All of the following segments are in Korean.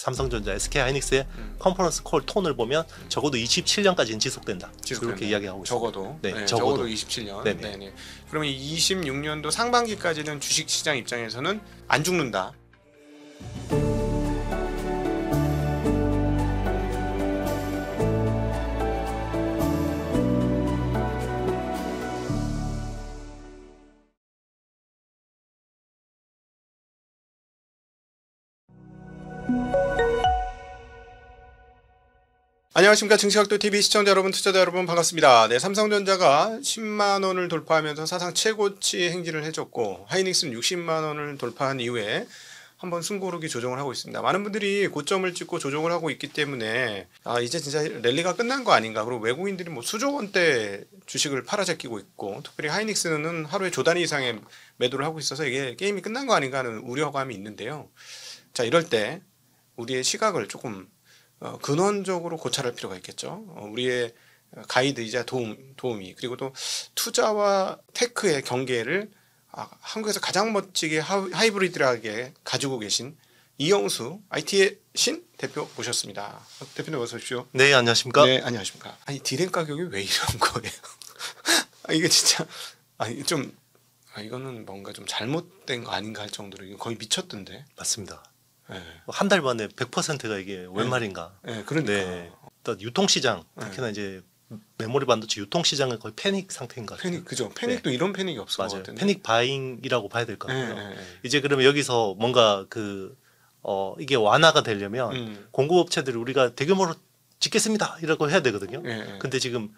삼성전자, SK하이닉스의 컨퍼런스 콜 톤을 보면 적어도 27년까지는 지속된다. 이렇게 이야기하고 적어도. 네, 네, 적어도. 적어도 27년. 네네. 네네. 그러면 26년도 상반기까지는 주식시장 입장에서는 안 죽는다. 안녕하십니까. 증시각도TV 시청자 여러분, 투자자 여러분 반갑습니다. 네, 삼성전자가 10만원을 돌파하면서 사상 최고치 행진을 해줬고, 하이닉스는 60만원을 돌파한 이후에 한번 숨고르기 조정을 하고 있습니다. 많은 분들이 고점을 찍고 조정을 하고 있기 때문에 이제 진짜 랠리가 끝난 거 아닌가. 그리고 외국인들이 뭐 수조 원대 주식을 팔아제끼고 있고, 특별히 하이닉스는 하루에 조 단위 이상의 매도를 하고 있어서 이게 게임이 끝난 거 아닌가 하는 우려감이 있는데요. 자, 이럴 때 우리의 시각을 조금 근원적으로 고찰할 필요가 있겠죠. 우리의 가이드이자 도움이, 그리고 또 투자와 테크의 경계를 한국에서 가장 멋지게 하이브리드하게 가지고 계신 이영수 IT의 신 대표 모셨습니다. 대표님 어서 오십시오. 네, 안녕하십니까. 네, 안녕하십니까. 아니 디램 가격이 왜 이런 거예요? 이게 진짜 이거는 뭔가 좀 잘못된 거 아닌가 할 정도로 이거 거의 미쳤던데. 맞습니다. 네. 한 달 만에 100%가 이게 웬 말인가. 네, 그러니까. 네. 일단 유통시장, 특히나 이제 메모리 반도체 유통시장은 거의 패닉 상태인 것 같아요. 그죠. 패닉도 이런 패닉이 없을 것 맞아요. 같은데. 패닉 바잉이라고 봐야 될 것 같고요. 네. 이제 그러면 여기서 뭔가 이게 완화가 되려면 공급업체들이 우리가 대규모로 짓겠습니다 이라고 해야 되거든요. 근데 지금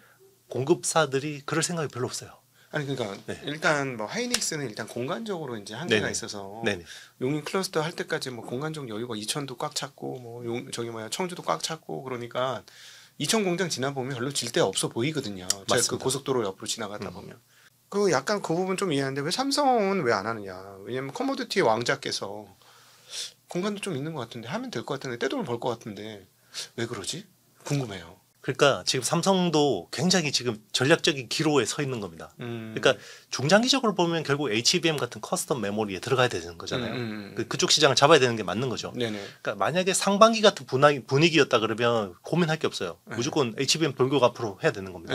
공급사들이 그럴 생각이 별로 없어요. 아니 그러니까 일단 뭐 하이닉스는 일단 공간적으로 이제 한계가 네네. 있어서 네네. 용인 클러스터 할 때까지 뭐 공간적 여유가 이천도 꽉 찼고 뭐 청주도 꽉 찼고 그러니까 이천 공장 지나 보면 별로 질 데 없어 보이거든요. 제가 그 고속도로 옆으로 지나가다 보면. 그 약간 그 부분 좀 이해하는데 왜 삼성은 왜 안 하느냐? 왜냐면 커머디티의 왕자께서 공간도 좀 있는 것 같은데 하면 될 것 같은데 떼돈을 벌 것 같은데 왜 그러지? 궁금해요. 그러니까 지금 삼성도 굉장히 지금 전략적인 기로에 서 있는 겁니다. 그러니까 중장기적으로 보면 결국 HBM 같은 커스텀 메모리에 들어가야 되는 거잖아요. 그쪽 시장을 잡아야 되는 게 맞는 거죠. 네네. 그러니까 만약에 상반기 같은 분위기였다 그러면 고민할 게 없어요. 무조건 HBM 돌격 앞으로 해야 되는 겁니다.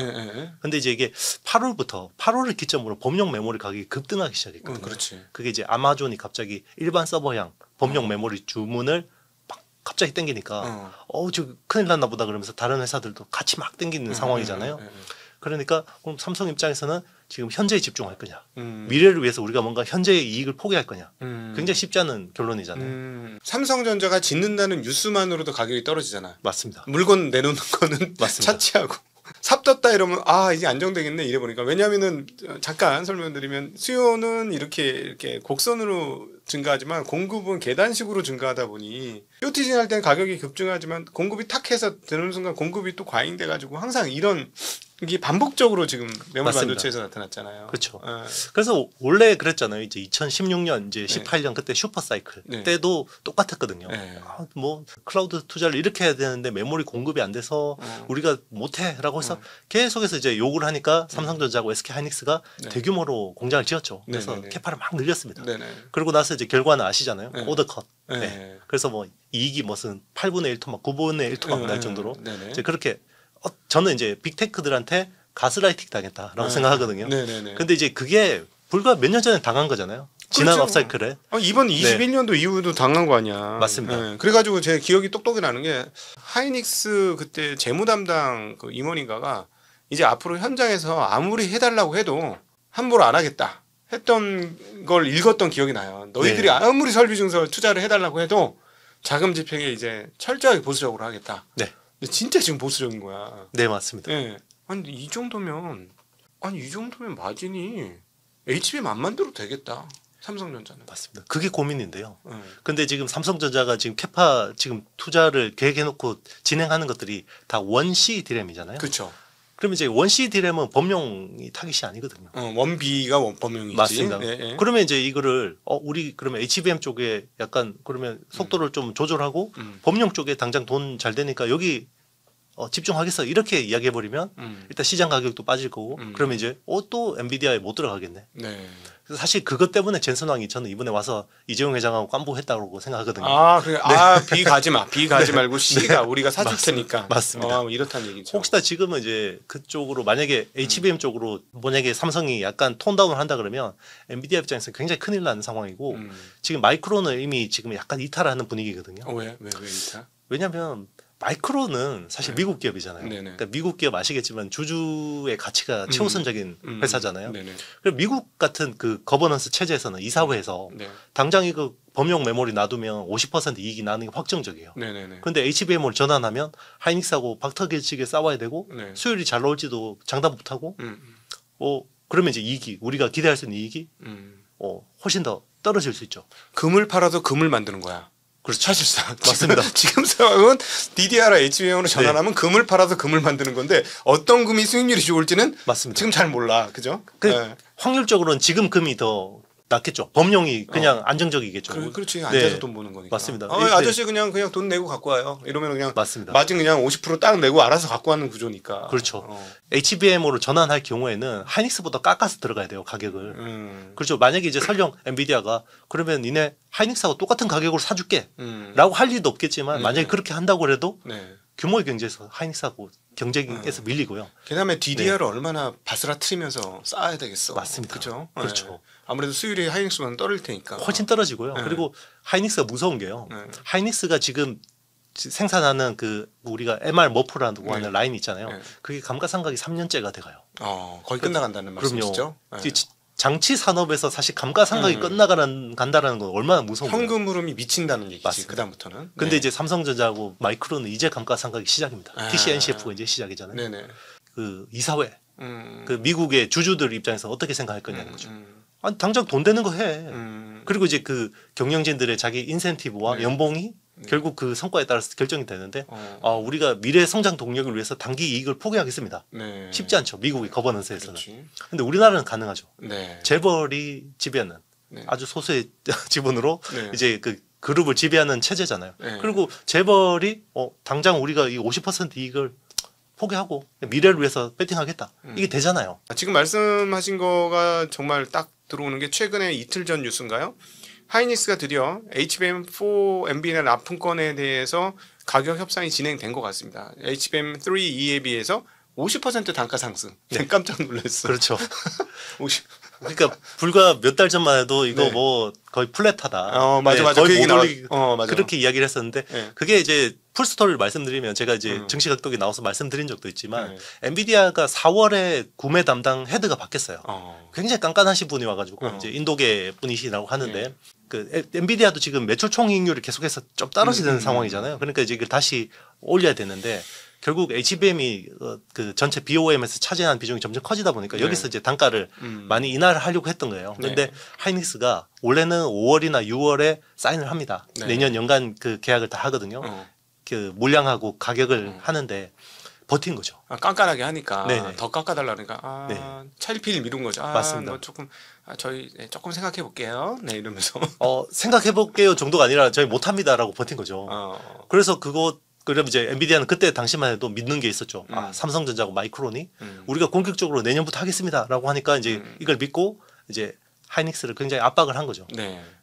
근데 이제 이게 8월을 기점으로 범용 메모리 가격이 급등하기 시작했거든요. 그렇지. 그게 이제 아마존이 갑자기 일반 서버향 범용 메모리 주문을 갑자기 땡기니까 저 큰일 났나 보다 그러면서 다른 회사들도 같이 막 땡기는 상황이잖아요. 그러니까 그럼 삼성 입장에서는 지금 현재에 집중할 거냐, 미래를 위해서 우리가 뭔가 현재의 이익을 포기할 거냐, 굉장히 쉽지 않은 결론이잖아요. 삼성전자가 짓는다는 뉴스만으로도 가격이 떨어지잖아. 맞습니다. 물건 내놓는 거는 맞습니다. 차치하고 삽떴다 이러면 이제 안정되겠네 이래 보니까. 왜냐하면은 잠깐 설명드리면 수요는 이렇게 곡선으로 증가하지만 공급은 계단식으로 증가하다 보니 뾰티진 할 때는 가격이 급증하지만 공급이 탁 해서 되는 순간 공급이 또 과잉돼 가지고 항상 이런 이게 반복적으로 지금 메모리 반도체에서 나타났잖아요. 그렇죠. 그래서 원래 그랬잖아요. 이제 2016년, 이제 18년 그때 슈퍼 사이클 때도 똑같았거든요. 뭐 클라우드 투자를 이렇게 해야 되는데 메모리 공급이 안 돼서 우리가 못해라고 해서 계속해서 이제 요구를 하니까 삼성전자하고 SK하이닉스가 대규모로 공장을 지었죠. 그래서 캐파를 막 늘렸습니다. 그러고 나서 이제 결과는 아시잖아요. 오더컷. 그래서 뭐 이익이 무슨 8분의 1토 막 9분의 1토 막 날 정도로 이제 그렇게. 저는 이제 빅테크들한테 가스라이팅 당했다라고 생각하거든요. 근데 이제 그게 불과 몇 년 전에 당한 거잖아요. 지난 그렇죠. 업사이클에. 이번 21년도 이후도 당한 거 아니야. 맞습니다. 그래가지고 제 기억이 똑똑히 나는 게 하이닉스 그때 재무 담당 그 임원인가가 이제 앞으로 현장에서 아무리 해달라고 해도 함부로 안 하겠다 했던 걸 읽었던 기억이 나요. 너희들이 아무리 설비 증설 투자를 해달라고 해도 자금 집행에 이제 철저하게 보수적으로 하겠다. 근데 진짜 지금 보수적인 거야. 네, 맞습니다. 아니 이 정도면 마진이 HBM 안 만들어도 되겠다. 삼성전자는. 맞습니다. 그게 고민인데요. 근데 지금 삼성전자가 지금 캐파 지금 투자를 계획해놓고 진행하는 것들이 다 원C 디램이잖아요. 그렇죠. 그러면 이제 원C 디램은 범용이 타깃이 아니거든요. 원비가 범용이지. 맞습니다. 그러면 이제 이거를 우리 그러면 HBM 쪽에 약간 그러면 속도를 좀 조절하고 범용 쪽에 당장 돈 잘 되니까 여기 집중하겠어 이렇게 이야기해버리면 일단 시장 가격도 빠질 거고 그러면 이제 또 엔비디아에 못 들어가겠네. 네. 그래서 사실 그것 때문에 젠슨 왕이 저는 이번에 와서 이재용 회장하고 깜부했다고 생각하거든요. 그래. B 가지 마. B 가지 말고 C가 우리가 사줄 테니까. 맞습니다. 이렇다는 얘기죠. 혹시나 지금은 이제 그쪽으로 만약에 HBM 쪽으로 만약에 삼성이 약간 톤다운을 한다 그러면 엔비디아 입장에서 굉장히 큰일 나는 상황이고 지금 마이크론은 이미 지금 약간 이탈하는 분위기거든요. 왜 이탈? 왜냐하면 마이크론은 사실 미국 기업이잖아요. 네네. 그러니까 미국 기업 아시겠지만 주주의 가치가 최우선적인 회사잖아요. 네네. 그리고 미국 같은 그 거버넌스 체제에서는 이사회에서 네. 당장 이거 범용 메모리 놔두면 50% 이익이 나는 게 확정적이에요. 네네네. 그런데 HBM을 전환하면 하이닉스하고 박터길 측에 싸워야 되고 네. 수율이 잘 나올지도 장담 못하고 그러면 이제 이익이 우리가 기대할 수 있는 이익이 훨씬 더 떨어질 수 있죠. 금을 팔아도 금을 만드는 거야. 그렇죠. 사실상 맞습니다. 지금 상황은 DDR HBM으로 전환하면 금을 팔아도 금을 만드는 건데 어떤 금이 수익률이 좋을지는 맞습니다. 지금 잘 몰라, 그죠? 확률적으로는 지금 금이 더 낫겠죠. 범용이 그냥 안정적이겠죠. 그렇지. 앉아서 돈 버는 거니까. 맞습니다. 아저씨 그냥 돈 내고 갖고 와요. 이러면 그냥 맞습니다. 마진 그냥 50% 딱 내고 알아서 갖고 와는 구조니까. 그렇죠. HBM으로 전환할 경우에는 하이닉스보다 깎아서 들어가야 돼요, 가격을. 그렇죠. 만약에 이제 설령 엔비디아가 그러면 니네 하이닉스하고 똑같은 가격으로 사줄게 라고 할 리도 없겠지만 만약에 그렇게 한다고 해도 규모의 경제에서 하이닉스하고 경쟁에서 밀리고요. 그다음에 DDR을 얼마나 바스라트리면서 쌓아야 되겠어. 맞습니다. 그렇죠. 그렇죠. 아무래도 수율이 하이닉스보다는 떨어질 테니까. 훨씬 떨어지고요. 그리고 하이닉스가 무서운 게요. 하이닉스가 지금 생산하는 그 우리가 MR 머프라고 하는 라인 있잖아요. 그게 감가상각이 3년째가 돼가요. 거의 끝나간다는 말씀이시죠? 장치 산업에서 사실 감가상각이 간다라는 건 얼마나 무서운 거예요. 현금 흐름이 미친다는 얘기지. 맞습니다. 그다음부터는. 근데 이제 삼성전자하고 마이크론은 이제 감가상각이 시작입니다. TCNCF가 이제 시작이잖아요. 네네. 그 이사회, 그 미국의 주주들 입장에서 어떻게 생각할 거냐는 거죠. 아니, 당장 돈 되는 거 해. 그리고 이제 그 경영진들의 자기 인센티브와 연봉이 결국 그 성과에 따라서 결정이 되는데 우리가 미래 성장 동력을 위해서 단기 이익을 포기하겠습니다. 쉽지 않죠. 미국의 거버넌스에서는. 근데 우리나라는 가능하죠. 재벌이 지배하는 아주 소수의 지분으로 이제 그 그룹을 지배하는 체제잖아요. 그리고 재벌이 당장 우리가 이 50% 이익을 포기하고 미래를 위해서 배팅하겠다. 이게 되잖아요. 지금 말씀하신 거가 정말 딱 들어오는 게 최근에 이틀 전 뉴스인가요? 하이닉스가 드디어 HBM4 엔비디아 납품권에 대해서 가격 협상이 진행된 것 같습니다. HBM3E에 비해서 50% 단가 상승. 깜짝 놀랐어요. 그렇죠. 그러니까 불과 몇 달 전만 해도 이거 뭐 거의 플랫하다. 맞아. 거의 그 얘기 못 올리기 맞아. 그렇게 이야기를 했었는데 그게 이제 풀스토리를 말씀드리면 제가 이제 증시각독에 나와서 말씀드린 적도 있지만 엔비디아가 4월에 구매 담당 헤드가 바뀌었어요. 굉장히 깐깐하신 분이 와가지고 이제 인도계 분이시라고 하는데 그 엔비디아도 지금 매출 총이익률이 계속해서 좀 떨어지는 상황이잖아요. 그러니까 이제 이걸 다시 올려야 되는데 결국 HBM이 그 전체 BOM에서 차지하는 비중이 점점 커지다 보니까 여기서 이제 단가를 많이 인하를 하려고 했던 거예요. 그런데 하이닉스가 원래는 5월이나 6월에 사인을 합니다. 내년 연간 그 계약을 다 하거든요. 그 물량하고 가격을 하는데 버틴 거죠. 깐깐하게 하니까 네네. 더 깎아달라니까 차일피일 미룬 거죠. 맞습니다. 뭐 조금 저희 조금 생각해 볼게요. 이러면서 생각해 볼게요 정도가 아니라 저희 못합니다라고 버틴 거죠. 그래서 그럼 이제 엔비디아는 그때 당시만 해도 믿는 게 있었죠. 삼성전자하고 마이크론이 우리가 공격적으로 내년부터 하겠습니다라고 하니까 이제 이걸 믿고 이제 하이닉스를 굉장히 압박을 한 거죠.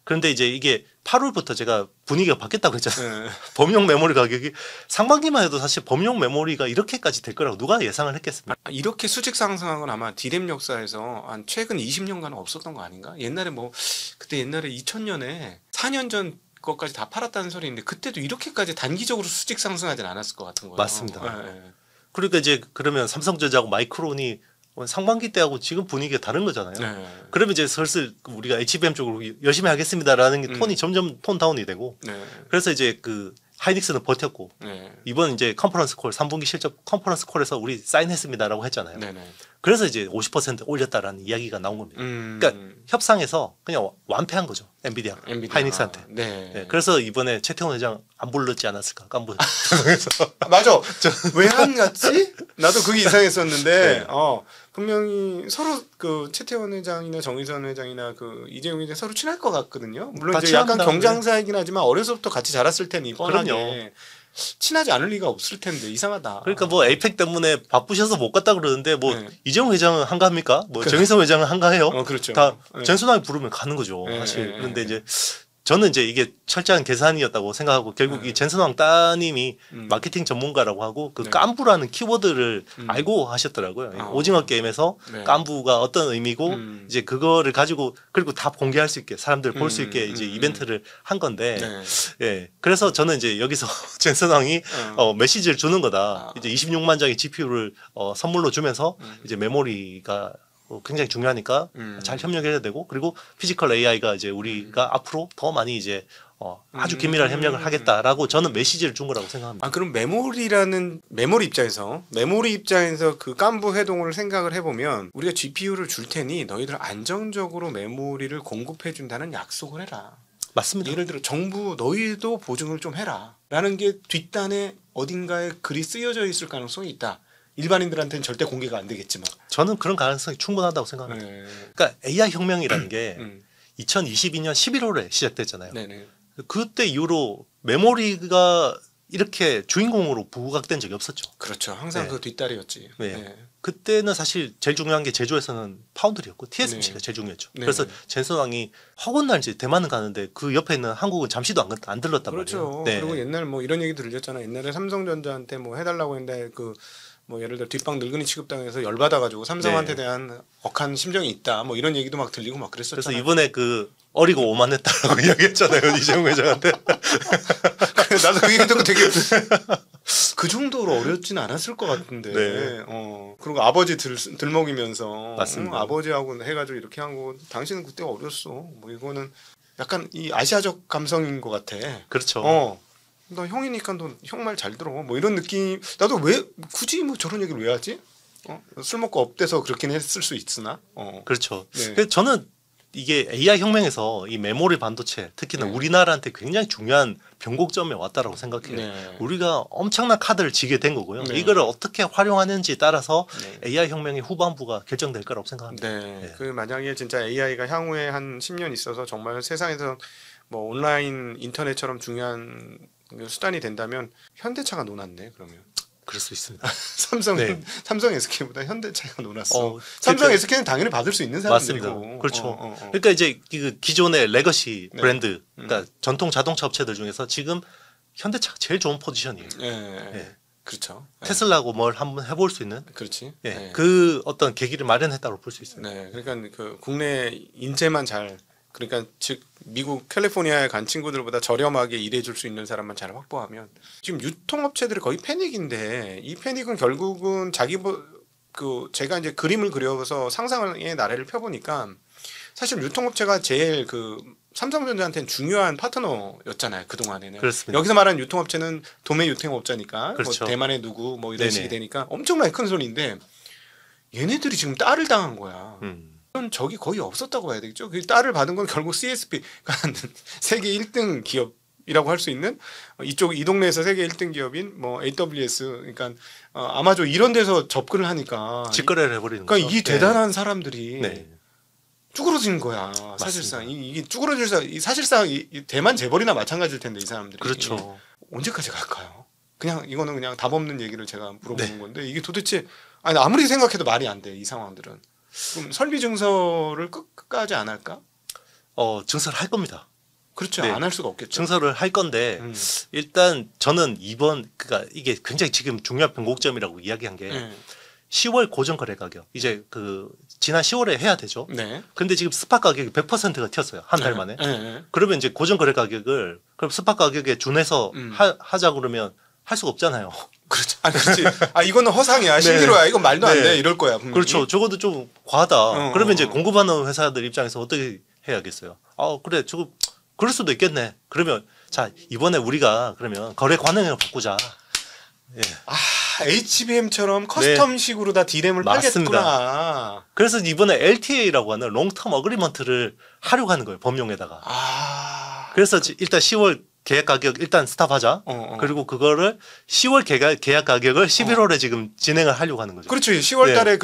그런데 이제 이게 8월부터 제가 분위기가 바뀌었다고 했잖아요. 범용 메모리 가격이 상반기만 해도 사실 범용 메모리가 이렇게까지 될 거라고 누가 예상을 했겠습니까? 이렇게 수직 상승한 건 아마 디램 역사에서 한 최근 20년간은 없었던 거 아닌가? 옛날에 그때 옛날에 2000년에 4년 전 것까지 다 팔았다는 소리인데 그때도 이렇게까지 단기적으로 수직 상승하진 않았을 것 같은 거예요. 맞습니다. 그러니까 이제 그러면 삼성전자하고 마이크론이 상반기 때하고 지금 분위기가 다른 거잖아요. 그러면 이제 슬슬 우리가 HBM 쪽으로 열심히 하겠습니다라는 게 톤이 점점 톤 다운이 되고 그래서 이제 그 하이닉스는 버텼고 이번 이제 컨퍼런스 콜 3분기 실적 컨퍼런스 콜에서 우리 사인했습니다라고 했잖아요. 그래서 이제 50% 올렸다라는 이야기가 나온 겁니다. 그러니까 협상에서 그냥 완패한 거죠. 엔비디아. 하이닉스한테. 그래서 이번에 최태원 회장 안 불렀지 않았을까 깐부. 맞아. 왜 안 갔지? 나도 그게 이상했었는데 분명히 서로 그 최태원 회장이나 정의선 회장이나 그 이재용 회장 서로 친할 것 같거든요. 물론 이제 약간 경쟁사이긴 하지만 어려서부터 같이 자랐을 테니 뻔하게. 친하지 않을 리가 없을 텐데 이상하다. 그러니까 뭐 에이펙 때문에 바쁘셔서 못 갔다 그러는데 뭐 네. 이재용 회장은 한가합니까? 뭐 정의성 회장은 한가해요? 그렇죠. 다 네. 젠순왕이 부르면 가는 거죠. 네, 사실. 네, 그런데 네. 이제 저는 이제 이게 철저한 계산이었다고 생각하고 결국 네. 이 젠순왕 따님이 마케팅 전문가라고 하고 그 네. 깐부라는 키워드를 알고 하셨더라고요. 오징어 게임에서 네. 깐부가 어떤 의미고 이제 그거를 가지고 그리고 다 공개할 수 있게 사람들 볼 수 있게 이제 이벤트를 한 건데 네. 예. 그래서 저는 이제 여기서 젠슨왕이 메시지를 주는 거다. 이제 26만 장의 GPU를 선물로 주면서 이제 메모리가 굉장히 중요하니까 잘 협력해야 되고 그리고 피지컬 AI가 이제 우리가 앞으로 더 많이 이제 아주 긴밀한 협력을 하겠다라고 저는 메시지를 준 거라고 생각합니다. 아 그럼 메모리 입장에서 그 깐부 회동을 생각을 해보면 우리가 GPU를 줄 테니 너희들 안정적으로 메모리를 공급해 준다는 약속을 해라. 맞습니다. 예를 들어 정부 너희도 보증을 좀 해라 라는 게 뒷단에 어딘가에 글이 쓰여져 있을 가능성이 있다. 일반인들한테는 절대 공개가 안 되겠지만 저는 그런 가능성이 충분하다고 생각합니다. 네. 그러니까 AI 혁명이라는 게 2022년 11월에 시작됐잖아요. 네네. 그때 이후로 메모리가 이렇게 주인공으로 부각된 적이 없었죠. 그렇죠. 항상 네. 그 뒷다리였지. 네. 네. 그때는 사실 제일 중요한 게 제조에서는 파운드리였고 TSMC가 네. 제일 중요했죠. 네. 그래서 젠슨왕이 허군날 이제 대만은 가는데 그 옆에 있는 한국은 잠시도 안 들렀단 그렇죠. 말이에요. 네. 그리고 옛날 뭐 이런 얘기 들렸잖아. 옛날에 삼성전자한테 뭐 해달라고 했는데 그 뭐 예를 들어 뒷방 늙은이 취급당해서 열받아가지고 삼성한테 네. 대한 억한 심정이 있다. 뭐 이런 얘기도 막 들리고 막 그랬었잖아요. 그래서 이번에 그 어리고 오만했다라고 이야기했잖아요. 이재용 회장한테. 나도 그 얘기 듣고 되게 그 정도로 어렵진 않았을 것 같은데. 네. 그리고 아버지 들먹이면서 맞습니다. 아버지하고 해가지고 이렇게 한 거 당신은 그때 어렸어. 뭐 이거는 약간 이 아시아적 감성인 것 같아. 그렇죠. 너 형이니까 너 형 말 잘 들어. 뭐 이런 느낌. 나도 왜 굳이 뭐 저런 얘기를 왜 하지? 술 먹고 업돼서 그렇긴 했을 수 있으나. 그렇죠. 네. 그래서 저는 이게 AI 혁명에서 이 메모리 반도체 특히나 네. 우리나라한테 굉장히 중요한 변곡점에 왔다라고 생각해요. 네. 우리가 엄청난 카드를 지게 된 거고요. 네. 이거를 어떻게 활용하는지에 따라서 네. AI 혁명의 후반부가 결정될 거라고 생각합니다. 네. 네. 그 만약에 진짜 AI가 향후에 한 10년 있어서 정말 세상에서 뭐 온라인 인터넷처럼 중요한 수단이 된다면 현대차가 논았네 그러면. 그럴 수 있습니다. 삼성은 삼성 SK보다 현대차가 논았어. 삼성 그러니까 SK는 당연히 받을 수 있는 사람들이고. 맞습니다. 그렇죠. 그러니까 이제 그 기존의 레거시 네. 브랜드, 그러니까 전통 자동차 업체들 중에서 지금 현대차가 제일 좋은 포지션이에요. 네. 그렇죠. 네. 테슬라하고 뭘 한번 해볼 수 있는 그렇지. 예, 네. 그 어떤 계기를 마련했다고 볼 수 있어요. 네. 그러니까 그 국내 인재만 잘 그러니까 즉 미국 캘리포니아에 간 친구들보다 저렴하게 일해줄 수 있는 사람만 잘 확보하면 지금 유통업체들이 거의 패닉인데 이 패닉은 결국은 그 제가 이제 그림을 그려서 상상의 나래를 펴보니까 사실 유통업체가 제일 그 삼성전자한테는 중요한 파트너였잖아요 그 동안에는. 그렇습니다. 여기서 말하는 유통업체는 도매 유통업자니까 그렇죠. 뭐 대만의 누구 뭐 이런 네네. 식이 되니까 엄청나게 큰 손인데 얘네들이 지금 딸을 당한 거야. 이런 적이 거의 없었다고 해야 되겠죠. 그 딸을 받은 건 결국 CSP, 그러니까 세계 1등 기업이라고 할 수 있는 이 동네에서 세계 1등 기업인 뭐 AWS, 그러니까 아마존 이런 데서 접근을 하니까 직거래를 해버리는 그러니까 거죠. 이 대단한 사람들이 네. 쭈그러진 거야. 사실상 이게 사실상 이 대만 재벌이나 마찬가지일 텐데 이 사람들이. 그렇죠. 언제까지 갈까요? 이거는 그냥 답 없는 얘기를 제가 물어보는 네. 건데 이게 도대체 아무리 생각해도 말이 안 돼 이 상황들은. 그럼 설비 증서를 끝까지 안 할까? 증설을 할 겁니다. 그렇죠. 네. 안 할 수가 없겠죠. 증설을 할 건데 일단 저는 그러니까 이게 굉장히 지금 중요한 변곡점이라고 이야기한 게 10월 고정 거래 가격 이제 그 지난 10월에 해야 되죠. 네. 근데 지금 스팟 가격이 100%가 튀었어요. 한 달 만에. 네. 그러면 이제 고정 거래 가격을 그럼 스팟 가격에 준해서 하자 그러면 할 수가 없잖아요. 그렇죠. 그렇지. 이거는 허상이야. 신기로야. 이건 말도 안 돼. 네. 이럴 거야. 분명히. 그렇죠. 적어도 좀 과하다. 그러면 이제 공급하는 회사들 입장에서 어떻게 해야겠어요? 그래. 저거 그럴 수도 있겠네. 그러면 자, 이번에 우리가 그러면 거래 관행을 바꾸자. 예. HBM처럼 커스텀식으로 다 D램을 맞습니다. 팔겠구나. 그래서 이번에 LTA라고 하는 롱텀 어그리먼트를 하려고 하는 거예요. 법령에다가. 그래서 일단 10월 계약 가격 일단 스탑하자. 그리고 그거를 10월 계약 가격을 11월에 지금 진행을 하려고 하는 거죠. 그렇죠. 10월 달에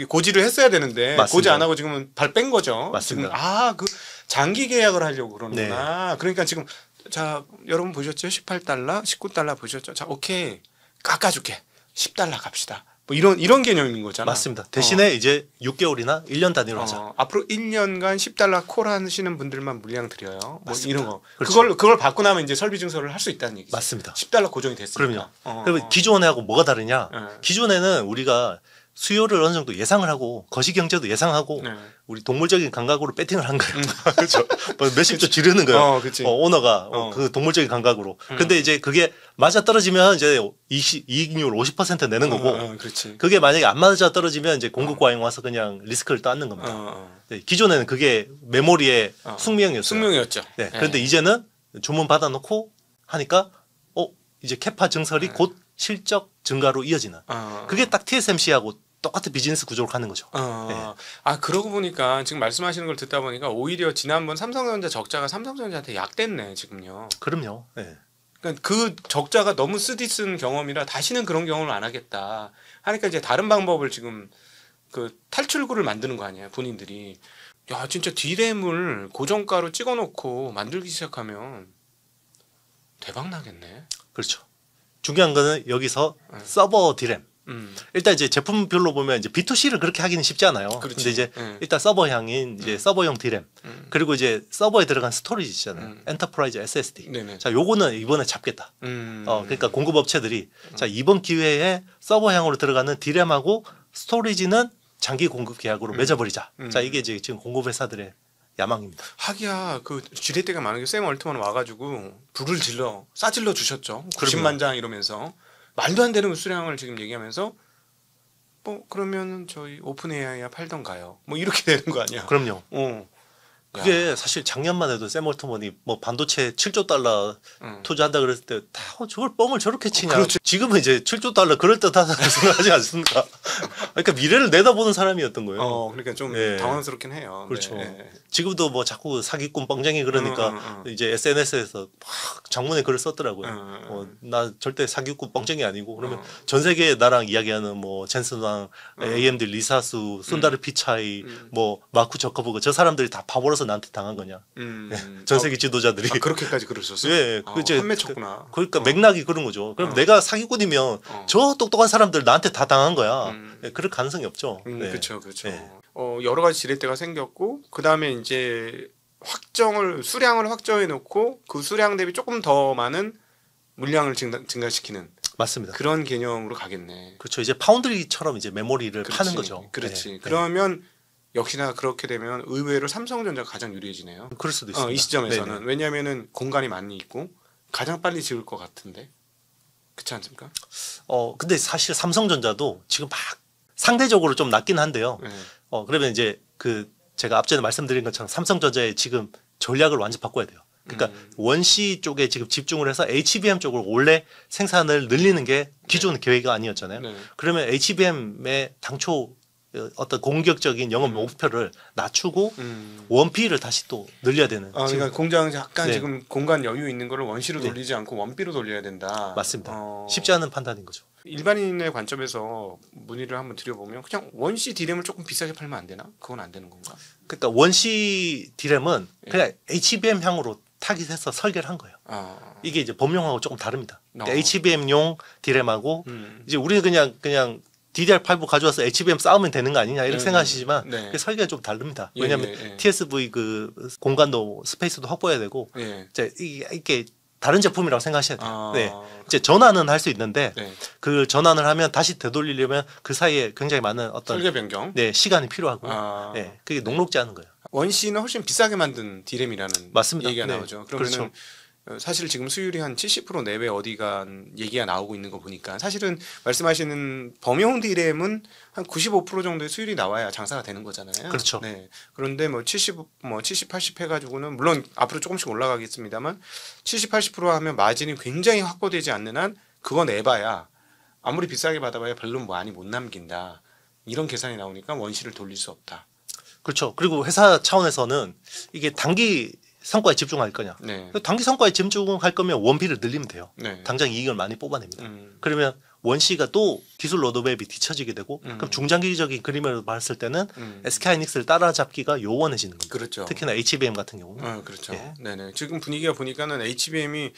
고지를 했어야 되는데 맞습니다. 고지 안 하고 지금은 발 뺀 거죠. 맞습니다. 지금 그 장기 계약을 하려고 그러는구나. 네. 그러니까 지금 자, 여러분 보셨죠? 18달러, 19달러 보셨죠? 자, 오케이. 깎아줄게. 10달러 갑시다. 뭐 이런 개념인 거잖아. 맞습니다. 대신에 이제 6개월이나 1년 단위로 하자. 앞으로 1년간 10달러 콜 하시는 분들만 물량 드려요. 뭐 맞습니다. 이런 거. 그렇죠. 그걸 받고 나면 이제 설비 증서를 할 수 있다는 얘기죠. 맞습니다. 10달러 고정이 됐으니까. 그럼요. 그러면 기존하고 뭐가 다르냐? 기존에는 우리가 수요를 어느 정도 예상을 하고 거시경제도 예상하고 우리 동물적인 감각으로 배팅을 한 거예요. 그렇죠. 뭐 몇십조 지르는 거예요. 오너가 그 동물적인 감각으로. 근데 이제 그게 맞아 떨어지면 이제 이익률 50% 내는 거고. 그게 만약에 안 맞아 떨어지면 이제 공급 과잉 와서 그냥 리스크를 떠안는 겁니다. 네, 기존에는 그게 메모리의 숙명이었어요. 숙명이었죠. 네, 그런데 이제는 주문 받아놓고 하니까 이제 캐파 증설이 곧 실적 증가로 이어지는. 그게 딱 TSMC하고 똑같은 비즈니스 구조로 가는 거죠. 아, 그러고 보니까 지금 말씀하시는 걸 듣다 보니까 오히려 지난번 삼성전자 적자가 삼성전자한테 약됐네 지금요. 그럼요. 네. 그러니까 그 적자가 너무 쓰디쓴 경험이라 다시는 그런 경험을 안 하겠다 하니까 이제 다른 방법을 지금 그 탈출구를 만드는 거 아니에요, 본인들이. 야, 진짜 D램을 고정가로 찍어놓고 만들기 시작하면 대박 나겠네. 그렇죠. 중요한 거는 여기서 서버 D램. 일단 이제 제품별로 보면 이제 B2C를 그렇게 하기는 쉽지 않아요. 근데 이제 일단 서버향인 이제 서버용 D램 그리고 이제 서버에 들어간 스토리지 있잖아요. 엔터프라이즈 SSD. 자, 요거는 이번에 잡겠다. 그러니까 공급 업체들이 자, 이번 기회에 서버향으로 들어가는 D램하고 스토리지는 장기 공급 계약으로 맺어버리자. 자, 이게 이제 지금 공급 회사들의 야망입니다. 하기야 그 지렛대가 많은 게 샘 얼트만 와가지고 불을 싸질러 주셨죠. 90만 장 이러면서 말도 안 되는 수량을 지금 얘기하면서 뭐 그러면 저희 오픈 AI야 팔던가요. 뭐 이렇게 되는 거 아니야. 그럼요. 그게 사실 작년만 해도 샘 올트먼이 뭐 반도체 7조 달러 투자한다 그랬을 때 다 저걸 뻥을 저렇게 치냐. 그렇지. 지금은 이제 7조 달러 그럴 듯하다고 생각하지 않습니까? 그러니까 미래를 내다보는 사람이었던 거예요. 그러니까 좀 당황스럽긴 해요. 그렇죠. 네. 지금도 뭐 자꾸 사기꾼 뻥쟁이 그러니까 이제 SNS에서 막 장문의 글을 썼더라고요. 나 절대 사기꾼 뻥쟁이 아니고 그러면 전 세계에 나랑 이야기하는 뭐 젠슨왕, AMD 리사수, 순다르 피차이, 뭐 마크 저커버그 저 사람들이 다 바보라서 나한테 당한 거냐. 전 세계 지도자들이. 그렇게까지 그러셨어요? 예, 이제 한 맺혔구나. 그러니까 맥락이 그런 거죠. 그럼 내가 사기꾼이면 저 똑똑한 사람들 나한테 다 당한 거야. 그럴 가능성이 없죠. 그렇죠, 그렇죠. 여러 가지 지렛대가 생겼고 그 다음에 이제 수량을 확정해 놓고 그 수량 대비 조금 더 많은 물량을 증가시키는. 맞습니다. 그런 개념으로 가겠네. 그렇죠. 이제 파운드리처럼 이제 메모리를 파는 거죠. 그렇지. 그러면 역시나 그렇게 되면 의외로 삼성전자가 가장 유리해지네요. 그럴 수도 있습니다. 이 시점에서는. 왜냐하면은 공간이 많이 있고 가장 빨리 지을 것 같은데. 그렇지 않습니까? 근데 사실 삼성전자도 지금 막 상대적으로 좀 낮긴 한데요. 그러면 이제 제가 앞전에 말씀드린 것처럼 삼성전자의 지금 전략을 완전 바꿔야 돼요. 그러니까 원시 쪽에 지금 집중을 해서 HBM 쪽으로 원래 생산을 늘리는 게 기존 계획이 아니었잖아요. 그러면 HBM의 당초 어떤 공격적인 영업 목표를 낮추고 원피를 다시 또 늘려야 되는. 그러니까 공장 약간 지금 공간 여유 있는 거를 원시로 돌리지 않고 원피로 돌려야 된다. 맞습니다. 쉽지 않은 판단인 거죠. 일반인의 관점에서 문의를 한번 드려보면 그냥 원시 D램을 조금 비싸게 팔면 안 되나? 그건 안 되는 건가? 그러니까 원시 D램은 그냥 HBM 향으로 타깃해서 설계를 한 거예요. 이게 이제 범용하고 조금 다릅니다. 그러니까 HBM용 D램하고 이제 우리는 그냥 DDR5 가져와서 HBM 싸우면 되는 거 아니냐 이렇게 생각하시지만 그 설계가 좀 다릅니다. 왜냐하면 TSV 그 공간도 스페이스도 확보해야 되고 이제 이게 다른 제품이라고 생각하셔야 돼요. 이제 전환은 할 수 있는데 그 전환을 하면 다시 되돌리려면 그 사이에 굉장히 많은 어떤 설계 변경, 시간이 필요하고, 그게 녹록지 않은 거예요. 원시는 훨씬 비싸게 만든 D램이라는 맞습니다. 얘기가 나오죠. 그러면은 사실 지금 수율이 한 70% 내외 어디가 얘기가 나오고 있는 거 보니까 사실은 말씀하시는 범용 D램은 한 95% 정도의 수율이 나와야 장사가 되는 거잖아요. 그렇죠. 그런데 뭐 70, 80 해가지고는 물론 앞으로 조금씩 올라가겠습니다만 70, 80% 하면 마진이 굉장히 확보되지 않는 한 그건 에바야. 아무리 비싸게 받아봐야 별로 많이 못 남긴다. 이런 계산이 나오니까 원시를 돌릴 수 없다. 그렇죠. 그리고 회사 차원에서는 이게 단기 성과에 집중할 거냐. 단기 성과에 집중할 거면 원피를 늘리면 돼요. 당장 이익을 많이 뽑아냅니다. 그러면 원C가 또 기술 로드맵이 뒤처지게 되고 그럼 중장기적인 그림을 봤을 때는 SK하이닉스를 따라잡기가 요원해지는 겁니다. 그렇죠. 특히나 HBM 같은 경우는. 그렇죠. 예. 네네. 지금 분위기가 보니까는 HBM이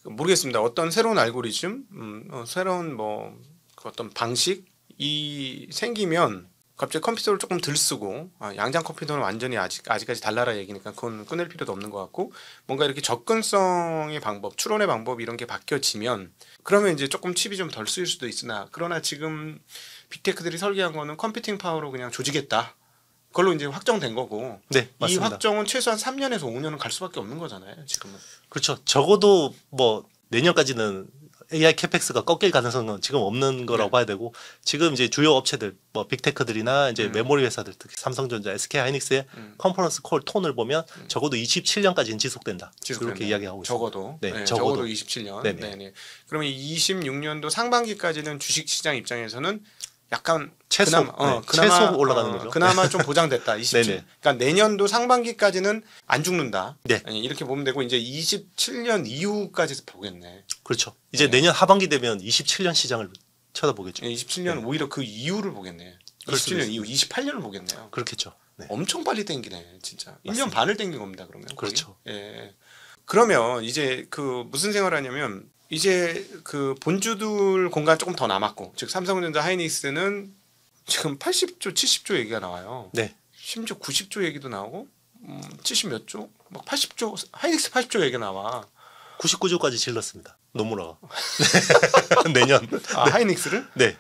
모르겠습니다. 어떤 새로운 알고리즘, 새로운 뭐 그 어떤 방식이 생기면 갑자기 컴퓨터를 조금 덜 쓰고 양장 컴퓨터는 완전히 아직까지 달라라 얘기니까 그건 끊을 필요도 없는 것 같고 뭔가 이렇게 접근성의 방법, 추론의 방법 이런 게 바뀌어지면 그러면 이제 조금 칩이 좀 덜 쓰일 수도 있으나 그러나 지금 빅테크들이 설계한 거는 컴퓨팅 파워로 그냥 조지겠다. 그걸로 이제 확정된 거고 네, 이 맞습니다. 확정은 최소한 3년에서 5년은 갈 수밖에 없는 거잖아요. 지금은. 그렇죠. 적어도 뭐 내년까지는 AI 캐펙스가 꺾일 가능성은 지금 없는 거라고 봐야 되고 지금 이제 주요 업체들 뭐 빅테크들이나 이제 메모리 회사들 특히 삼성전자, SK하이닉스의 컨퍼런스 콜 톤을 보면 적어도 27년까지는 지속된다. 이렇게 이야기하고 있습니다. 적어도. 네, 적어도 27년. 네네. 네네. 그러면 26년도 상반기까지는 주식 시장 입장에서는 약간 최소, 그나마, 최소 올라가는 거죠. 그나마 좀 보장됐다. 27. 네네. 그러니까 내년도 상반기까지는 안 죽는다. 네. 이렇게 보면 되고 이제 27년 이후까지 보겠네. 그렇죠. 이제 내년 하반기 되면 27년 시장을 쳐다보겠죠. 27년 오히려 그 이후를 보겠네. 그럴 수도 27년 이후 28년을 보겠네요. 그렇겠죠. 네. 엄청 빨리 땡기네, 진짜. 맞습니다. 1년 반을 땡긴 겁니다, 그러면. 거의. 그렇죠. 예. 그러면 이제 그 무슨 생각을 하냐면 이제 그 본주들 공간 조금 더 남았고, 즉 삼성전자 하이닉스는 지금 80조, 70조 얘기가 나와요. 네. 심지어 90조 얘기도 나오고, 70 몇 조, 막 80조, 하이닉스 80조 얘기가 나와. 99조까지 질렀습니다. 노무라가. 내년. 하이닉스를? 네.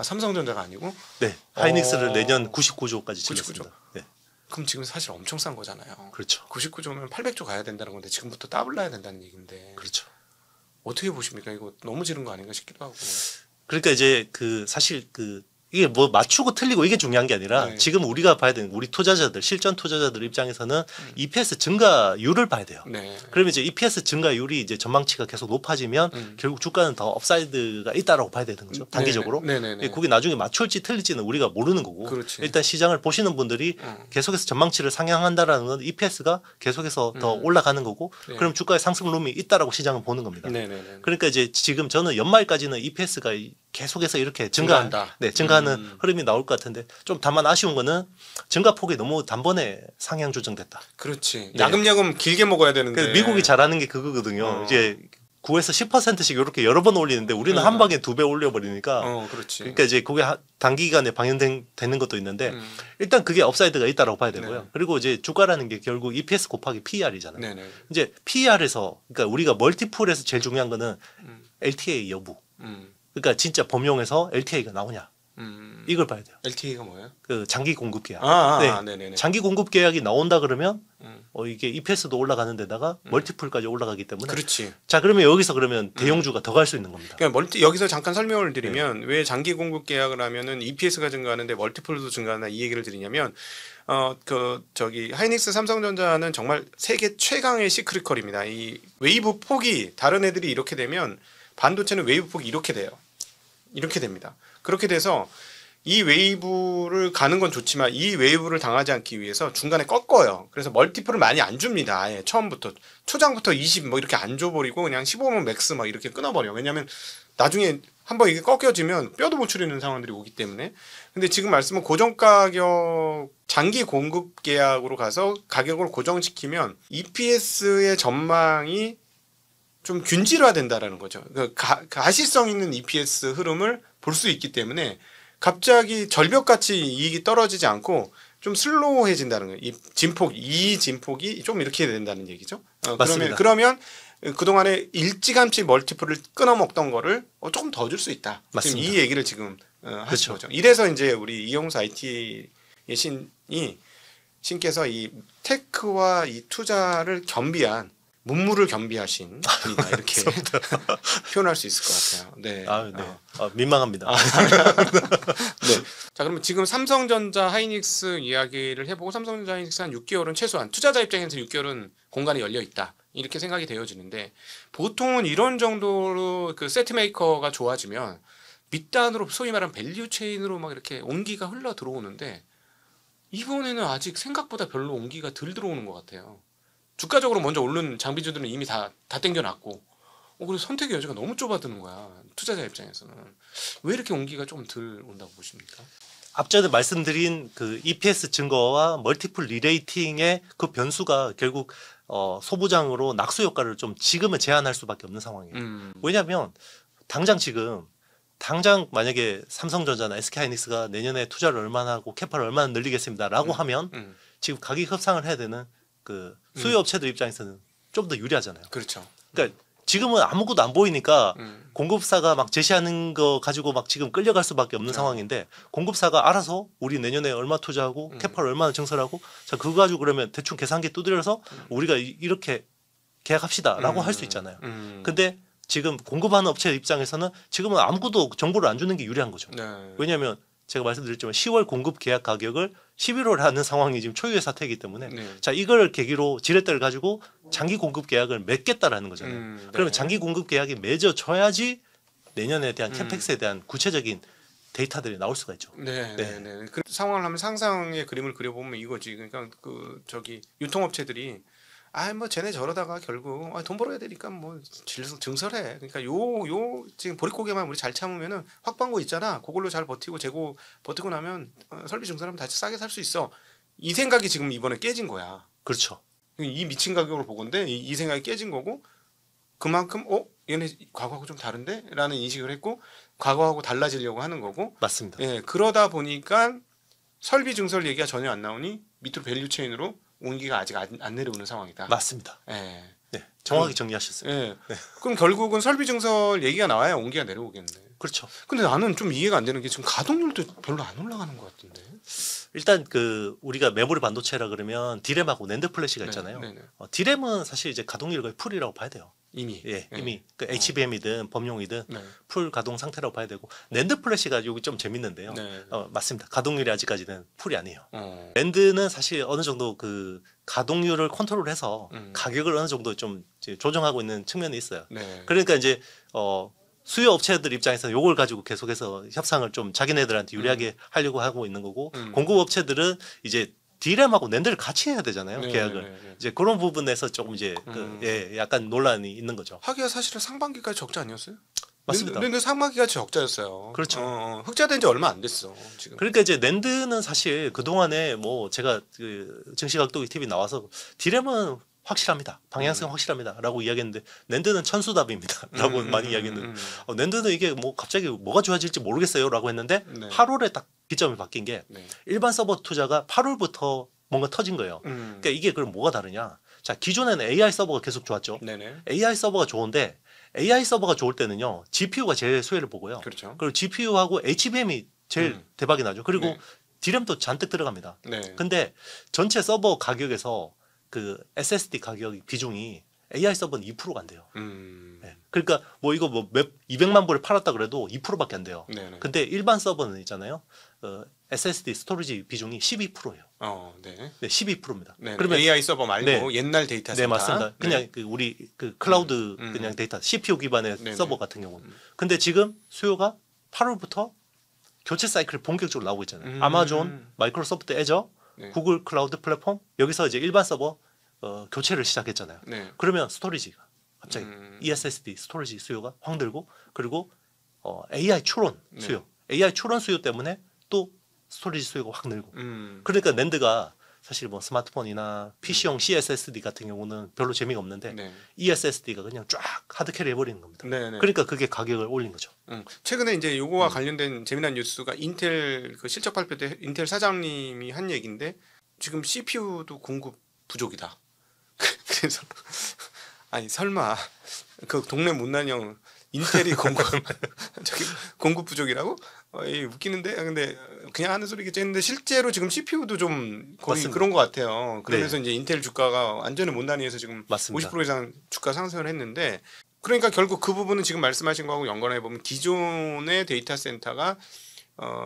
삼성전자가 아니고? 네. 하이닉스를 내년 99조까지 질렀습니다. 99조. 네. 그럼 지금 사실 엄청 싼 거잖아요. 그렇죠. 99조면 800조 가야 된다는 건데 지금부터 더블 나야 된다는 얘기인데 그렇죠. 어떻게 보십니까? 이거 너무 지른 거 아닌가 싶기도 하고. 그러니까 이제 그 사실 그 이게 뭐 맞추고 틀리고 이게 중요한 게 아니라 네. 지금 우리가 봐야 되는 우리 투자자들 실전 투자자들 입장에서는 EPS 증가율을 봐야 돼요. 네. 그러면 이제 EPS 증가율이 이제 전망치가 계속 높아지면 결국 주가는 더 업사이드가 있다라고 봐야 되는 거죠. 단기적으로. 네네네. 그게 나중에 맞출지 틀릴지는 우리가 모르는 거고. 그렇지. 일단 시장을 보시는 분들이 계속해서 전망치를 상향한다라는 건 EPS가 계속해서 더 올라가는 거고. 네. 그럼 주가의 상승룸이 있다라고 시장은 보는 겁니다. 네네네. 그러니까 이제 지금 저는 연말까지는 EPS가 계속해서 이렇게 증가한다. 증가하는 흐름이 나올 것 같은데 좀 다만 아쉬운 거는 증가폭이 너무 단번에 상향 조정됐다. 그렇지. 네. 야금야금 길게 먹어야 되는데. 그래서 미국이 잘하는 게 그거거든요. 이제 9에서 10%씩 이렇게 여러 번 올리는데 우리는 한 방에 2배 올려버리니까. 그렇지. 그러니까 이제 그게 단기간에 방영되는 것도 있는데 일단 그게 업사이드가 있다라고 봐야 되고요. 네. 그리고 이제 주가라는 게 결국 EPS 곱하기 PER이잖아요. 네네. 이제 PER에서 그러니까 우리가 멀티플에서 제일 중요한 거는 LTA 여부. 그러니까 진짜 범용에서 LTA가 나오냐. 이걸 봐야 돼요. LTA가 뭐예요? 그 장기 공급 계약. 네네네. 장기 공급 계약이 나온다 그러면 이게 EPS도 올라가는 데다가 멀티플까지 올라가기 때문에. 그렇지. 자, 그러면 여기서 그러면 대형주가 더 갈 수 있는 겁니다. 그러니까 여기서 잠깐 설명을 드리면 왜 장기 공급 계약을 하면은 EPS가 증가하는데 멀티플도 증가하나 이 얘기를 드리냐면 하이닉스 삼성전자는 정말 세계 최강의 시크릿컬입니다. 이 웨이브 폭이 다른 애들이 이렇게 되면 반도체는 웨이브 폭이 이렇게 돼요. 이렇게 됩니다. 그렇게 돼서 이 웨이브를 가는 건 좋지만 이 웨이브를 당하지 않기 위해서 중간에 꺾어요. 그래서 멀티플을 많이 안 줍니다. 아예 처음부터 초장부터 20 뭐 이렇게 안 줘버리고 그냥 15면 맥스 막 이렇게 끊어버려. 왜냐하면 나중에 한번 이게 꺾여지면 뼈도 못 추리는 상황들이 오기 때문에. 근데 지금 말씀은 고정 가격 장기 공급 계약으로 가서 가격을 고정시키면 EPS의 전망이 좀 균질화된다라는 거죠. 그러니까 가시성 있는 EPS 흐름을 볼 수 있기 때문에 갑자기 절벽같이 이익이 떨어지지 않고 좀 슬로우해진다는 거예요. 이 진폭이 좀 이렇게 된다는 얘기죠. 맞습니다. 그러면 그동안에 일찌감치 멀티플을 끊어먹던 거를 조금 더 줄 수 있다. 지금 이 얘기를 지금 하신 그렇죠. 거죠. 이래서 이제 우리 이용수 IT의 신께서 이 테크와 이 투자를 겸비한 문무를 겸비하신 분이다 이렇게 표현할 수 있을 것 같아요. 네. 민망합니다. 네. 자, 그러면 지금 삼성전자 하이닉스 이야기를 해보고 삼성전자 하이닉스 한 6개월은 최소한 투자자 입장에서 6개월은 공간이 열려 있다 이렇게 생각이 되어지는데 보통은 이런 정도로 그 세트 메이커가 좋아지면 밑단으로 소위 말하는 밸류 체인으로 막 이렇게 온기가 흘러 들어오는데 이번에는 아직 생각보다 별로 온기가 덜 들어오는 것 같아요. 주가적으로 먼저 오른 장비주들은 이미 다 땡겨놨고 그래서 선택의 여지가 너무 좁아드는 거야. 투자자 입장에서는. 왜 이렇게 온기가 좀 덜 온다고 보십니까? 앞전에 말씀드린 그 EPS 증거와 멀티플 리레이팅의 그 변수가 결국 소부장으로 낙수 효과를 좀 지금은 제한할 수밖에 없는 상황이에요. 왜냐하면 당장 만약에 삼성전자나 SK하이닉스가 내년에 투자를 얼마나 하고 캐파를 얼마나 늘리겠습니다라고 하면 지금 가격 협상을 해야 되는 그 수요 업체들 입장에서는 좀 더 유리하잖아요. 그렇죠. 그러니까 지금은 아무것도 안 보이니까 공급사가 막 제시하는 거 가지고 막 지금 끌려갈 수밖에 없는 상황인데 공급사가 알아서 우리 내년에 얼마 투자하고 캐파를 얼마나 증설하고 자 그거 가지고 그러면 대충 계산기 두드려서 우리가 이렇게 계약합시다라고 할 수 있잖아요. 근데 지금 공급하는 업체 입장에서는 지금은 아무것도 정보를 안 주는 게 유리한 거죠. 네. 왜냐하면 제가 말씀드렸지만 10월 공급 계약 가격을 11월 하는 상황이 지금 초유의 사태이기 때문에 네. 자 이걸 계기로 지렛대를 가지고 장기 공급 계약을 맺겠다라는 거잖아요. 네. 그러면 장기 공급 계약이 맺어져야지 내년에 대한 캠펙스에 대한 구체적인 데이터들이 나올 수가 있죠. 네. 그 상황을 하면 상상의 그림을 그려보면 이거지. 그러니까 유통업체들이 뭐 쟤네 저러다가 결국 돈 벌어야 되니까 뭐 증설해. 그러니까 요 지금 보릿고개만 우리 잘 참으면은 확방고 있잖아. 그걸로 잘 버티고 재고 버티고 나면 설비 증설하면 다시 싸게 살 수 있어. 이 생각이 지금 이번에 깨진 거야. 그렇죠. 이 미친 가격으로 보건데 이 생각이 깨진 거고 그만큼 얘네 과거하고 좀 다른데? 라는 인식을 했고 과거하고 달라지려고 하는 거고 맞습니다. 예, 그러다 보니까 설비 증설 얘기가 전혀 안 나오니 밑으로 밸류 체인으로 온기가 아직 안 내려오는 상황이다. 맞습니다. 예. 네, 정확히 정리하셨어요. 예. 네. 그럼 결국은 설비 증설 얘기가 나와야 온기가 내려오겠네. 그렇죠. 근데 나는 좀 이해가 안 되는 게 지금 가동률도 별로 안 올라가는 것 같은데. 일단 우리가 메모리 반도체라 그러면 디램하고 낸드 플래시가 있잖아요. 네네. 디램은 사실 이제 가동률이 거의 풀이라고 봐야 돼요. 이미. 이미 그 HBM이든 범용이든 네. 풀 가동 상태라고 봐야 되고 낸드 플래시가 여기 좀 재밌는데요. 네. 맞습니다. 가동률이 아직까지는 풀이 아니에요. 낸드는 사실 어느 정도 그 가동률을 컨트롤해서 가격을 어느 정도 좀 이제 조정하고 있는 측면이 있어요. 네. 그러니까 이제 수요 업체들 입장에서는 이걸 가지고 계속해서 협상을 좀 자기네들한테 유리하게 하려고 하고 있는 거고 공급 업체들은 이제 디램하고 낸드를 같이 해야 되잖아요. 계약을. 이제 그런 부분에서 조금 이제 약간 논란이 있는 거죠. 하기가 사실은 상반기까지 적자 아니었어요? 맞습니다. 근데 상반기까지 적자였어요. 그렇죠. 흑자된 지 얼마 안 됐어 지금. 그러니까 이제 낸드는 사실 그 동안에 뭐 제가 증시각도기 TV 나와서 디램은 확실합니다. 방향성 확실합니다라고 이야기했는데 낸드는 천수답입니다라고 많이 이야기했는데 낸드는 이게 뭐 갑자기 뭐가 좋아질지 모르겠어요라고 했는데 8월에 딱 기점이 바뀐 게 일반 서버 투자가 8월부터 뭔가 터진 거예요. 그러니까 이게 그럼 뭐가 다르냐? 자 기존에는 AI 서버가 계속 좋았죠. 네네. AI 서버가 좋은데 AI 서버가 좋을 때는요 GPU가 제일 수혜를 보고요. 그렇죠. 그리고 GPU하고 HBM이 제일 대박이 나죠. 그리고 디램도 잔뜩 들어갑니다. 네. 근데 전체 서버 가격에서 그 SSD 가격 비중이 AI 서버는 2%가 안 돼요. 네. 그러니까 뭐 이거 뭐 200만 불에 팔았다 그래도 2%밖에 안 돼요. 네네. 근데 일반 서버는 있잖아요. SSD 스토리지 비중이 12%예요. 네. 네, 12%입니다. 네. 그러면 AI 서버 말고 옛날 데이터 센터. 네, 맞습니다. 그냥 우리 클라우드 그냥 데이터 CPU 기반의 서버 같은 경우는. 근데 지금 수요가 8월부터 교체 사이클이 본격적으로 나오고 있잖아요. 아마존, 마이크로소프트 애저, 구글 클라우드 플랫폼 여기서 이제 일반 서버 교체를 시작했잖아요. 그러면 스토리지가 갑자기 ESSD 스토리지 수요가 확 늘고 그리고 AI 추론 수요, AI 추론 수요 때문에 또 스토리지 수요가 확 늘고 그러니까 낸드가 사실 뭐 스마트폰이나 PC용 CSSD 같은 경우는 별로 재미가 없는데 ESSD가 그냥 쫙 하드캐리 해버리는 겁니다. 그러니까 그게 가격을 올린 거죠. 최근에 이제 요거와 관련된 재미난 뉴스가 인텔 그 실적 발표 때 인텔 사장님이 한 얘기인데 지금 CPU도 공급 부족이다. 그래서 아니 설마 그 동네 못난형 인텔이 공급 부족이라고? 웃기는데 근데 그냥 하는 소리겠죠. 근데 실제로 지금 CPU도 좀 거의 맞습니다. 그런 것 같아요. 그러면서 이제 인텔 주가가 완전히 못난이해서 지금 맞습니다. 50% 이상 주가 상승을 했는데 그러니까 결국 그 부분은 지금 말씀하신 거하고 연관해 보면 기존의 데이터 센터가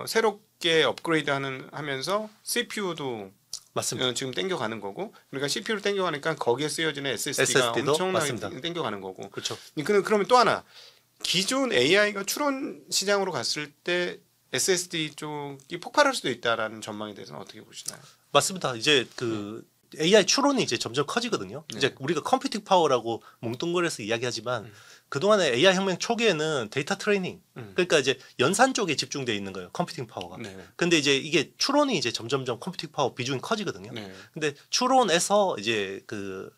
새롭게 업그레이드 하면서 CPU도 맞습니다. 지금 땡겨가는 거고, 그러니까 CPU를 땡겨가니까 거기에 쓰여지는 SSD가 엄청나게 땡겨가는 거고. 그렇죠. 그러면 또 하나, 기존 AI가 추론 시장으로 갔을 때 SSD 쪽이 폭발할 수도 있다라는 전망에 대해서는 어떻게 보시나요? 맞습니다. 이제 AI 추론이 이제 점점 커지거든요. 이제 우리가 컴퓨팅 파워라고 뭉뚱그려서 이야기하지만 그동안에 AI 혁명 초기에는 데이터 트레이닝, 그러니까 이제 연산 쪽에 집중돼 있는 거예요. 컴퓨팅 파워가. 네. 근데 이제 이게 추론이 이제 점점점 컴퓨팅 파워 비중이 커지거든요. 네. 근데 추론에서 이제 그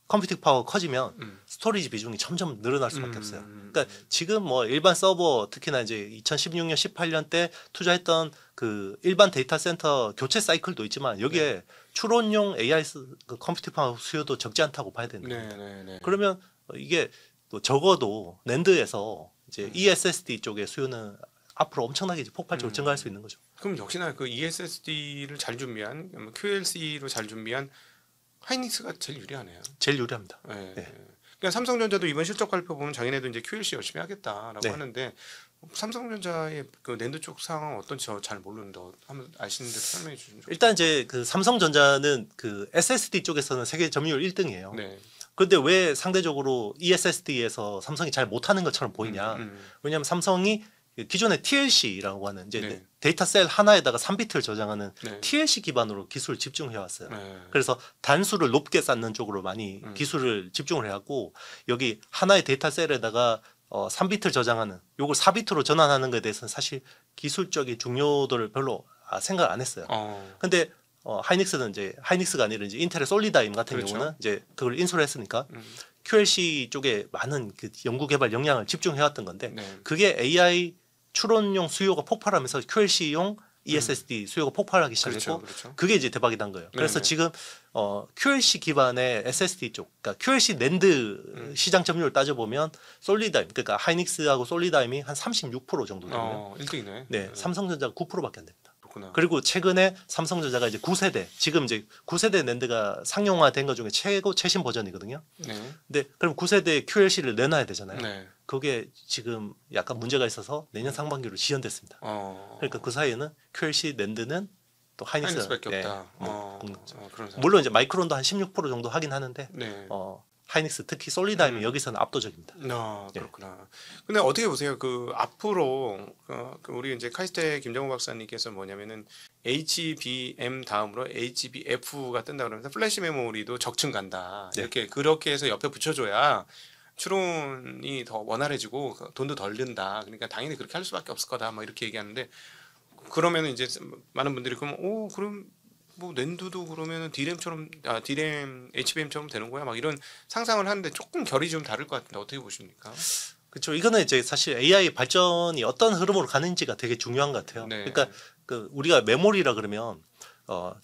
컴퓨팅 파워 커지면 스토리지 비중이 점점 늘어날 수밖에 없어요. 그러니까 지금 뭐 일반 서버 특히나 이제 2016년, 18년 때 투자했던 그 일반 데이터 센터 교체 사이클도 있지만 여기에 네. 추론용 AI 그 컴퓨팅 파워 수요도 적지 않다고 봐야 되는 거예요. 네, 네. 그러면 이게 또 적어도 낸드에서 이제 ESSD 쪽의 수요는 앞으로 엄청나게 이제 폭발적으로 증가할 수 있는 거죠. 그럼 역시나 그 ESSD를 잘 준비한 QLC로 잘 준비한 하이닉스가 제일 유리하네요. 제일 유리합니다. 네. 네. 그러니까 삼성전자도 이번 실적 발표 보면 자기네도 이제 QLC 열심히 하겠다라고 네. 하는데 삼성전자의 그 낸드 쪽 상황 어떤지 저 잘 모르는데 한번 아시는 대로 설명해 주시면 좋겠어요. 일단 이제 그 삼성전자는 그 SSD 쪽에서는 세계 점유율 1등이에요. 네. 그런데 왜 상대적으로 ESSD에서 삼성이 잘 못하는 것처럼 보이냐? 왜냐하면 삼성이 기존의 TLC라고 하는 이제 네. 데이터 셀 하나에다가 3비트를 저장하는 네. TLC 기반으로 기술을 집중해 왔어요. 네. 그래서 단수를 높게 쌓는 쪽으로 많이 기술을 집중을 해왔고 여기 하나의 데이터 셀에다가 3비트를 저장하는 요걸 4비트로 전환하는 것에 대해서는 사실 기술적인 중요도를 별로 생각 안 했어요. 근데 하이닉스는 이제 하이닉스가 아니라 이제 인텔의 솔리다임 같은 그렇죠. 경우는 이제 그걸 인수를 했으니까 QLC 쪽에 많은 그 연구 개발 역량을 집중해 왔던 건데 네. 그게 AI 추론용 수요가 폭발하면서 QLC용 ESSD 수요가 폭발하기 시작했고 그렇죠. 그게 이제 대박이 난 거예요. 그래서 네네. 지금 QLC 기반의 SSD 쪽, 그러니까 QLC 낸드 시장 점유율 따져보면 솔리다임, 그러니까 하이닉스하고 솔리다임이 한 36% 정도 되고요. 1등이네. 네, 삼성전자가 9%밖에 안 됩니다. 그렇구나. 그리고 최근에 삼성전자가 이제 9세대, 지금 이제 9세대 낸드가 상용화된 것 중에 최신 버전이거든요. 네. 근데 그럼 9세대 QLC를 내놔야 되잖아요. 네. 그게 지금 약간 문제가 있어서 내년 상반기로 지연됐습니다. 그러니까 그 사이에는 QLC 낸드는 또 하이닉스밖에 네, 없다. 물론 이제 마이크론도 한 16% 정도 하긴 하는데 네. 하이닉스 특히 솔리다임이 여기서는 압도적입니다. 그렇구나. 네. 근데 어떻게 보세요? 그 앞으로 우리 이제 카이스트 김정우 박사님께서 뭐냐면은 HBM 다음으로 HBF가 뜬다 그러면서 플래시 메모리도 적층 간다. 네. 그렇게 해서 옆에 붙여줘야 추론이 더 원활해지고 돈도 덜 든다. 그러니까 당연히 그렇게 할 수밖에 없을 거다. 뭐 이렇게 얘기하는데 그러면 이제 많은 분들이 그럼 뭐 낸드도 그러면은 디램 HBM처럼 되는 거야? 막 이런 상상을 하는데 조금 결이 좀 다를 것 같은데 어떻게 보십니까? 그렇죠. 이거는 이제 사실 AI 발전이 어떤 흐름으로 가는지가 되게 중요한 것 같아요. 네. 그러니까 그 우리가 메모리라 그러면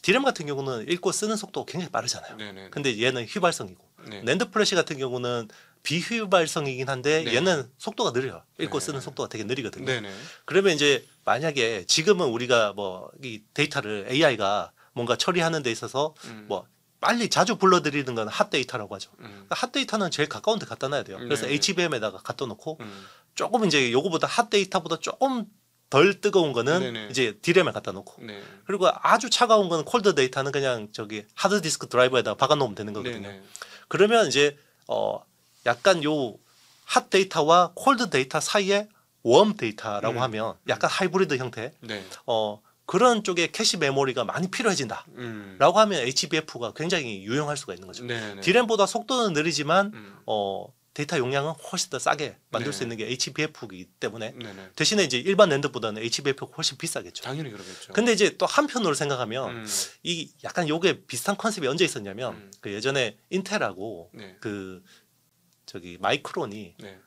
디램 같은 경우는 읽고 쓰는 속도가 굉장히 빠르잖아요. 네네. 근데 얘는 휘발성이고 네. 낸드 플래시 같은 경우는 비휘발성이긴 한데 네. 얘는 속도가 느려요. 읽고 쓰는 속도가 되게 느리거든요. 네네. 그러면 이제 만약에 지금은 우리가 뭐 이 데이터를 AI가 뭔가 처리하는 데 있어서 뭐 빨리 자주 불러들이는 건 핫데이터라고 하죠. 그러니까 핫데이터는 제일 가까운 데 갖다 놔야 돼요. 그래서 HBM에다가 갖다 놓고 조금 이제 요거보다 핫데이터보다 조금 덜 뜨거운 거는 네네. 이제 디램에 갖다 놓고 네. 그리고 아주 차가운 거는 콜드 데이터는 그냥 저기 하드디스크 드라이버에다가 박아 놓으면 되는 거거든요. 네네. 그러면 이제 약간 요 핫 데이터와 콜드 데이터 사이에 웜 데이터라고 하면 약간 하이브리드 형태 네. 그런 쪽에 캐시 메모리가 많이 필요해진다 라고 하면 HBF가 굉장히 유용할 수가 있는 거죠. 네네. 디램보다 속도는 느리지만 데이터 용량은 훨씬 더 싸게 만들 수 있는 게 HBF이기 때문에 네네. 대신에 이제 일반 낸드보다는 HBF가 훨씬 비싸겠죠. 당연히 그러겠죠. 근데 이제 또 한편으로 생각하면 이 약간 요게 비슷한 컨셉이 언제 있었냐면 그 예전에 인텔하고 네. 그 저기 마이크론이 네.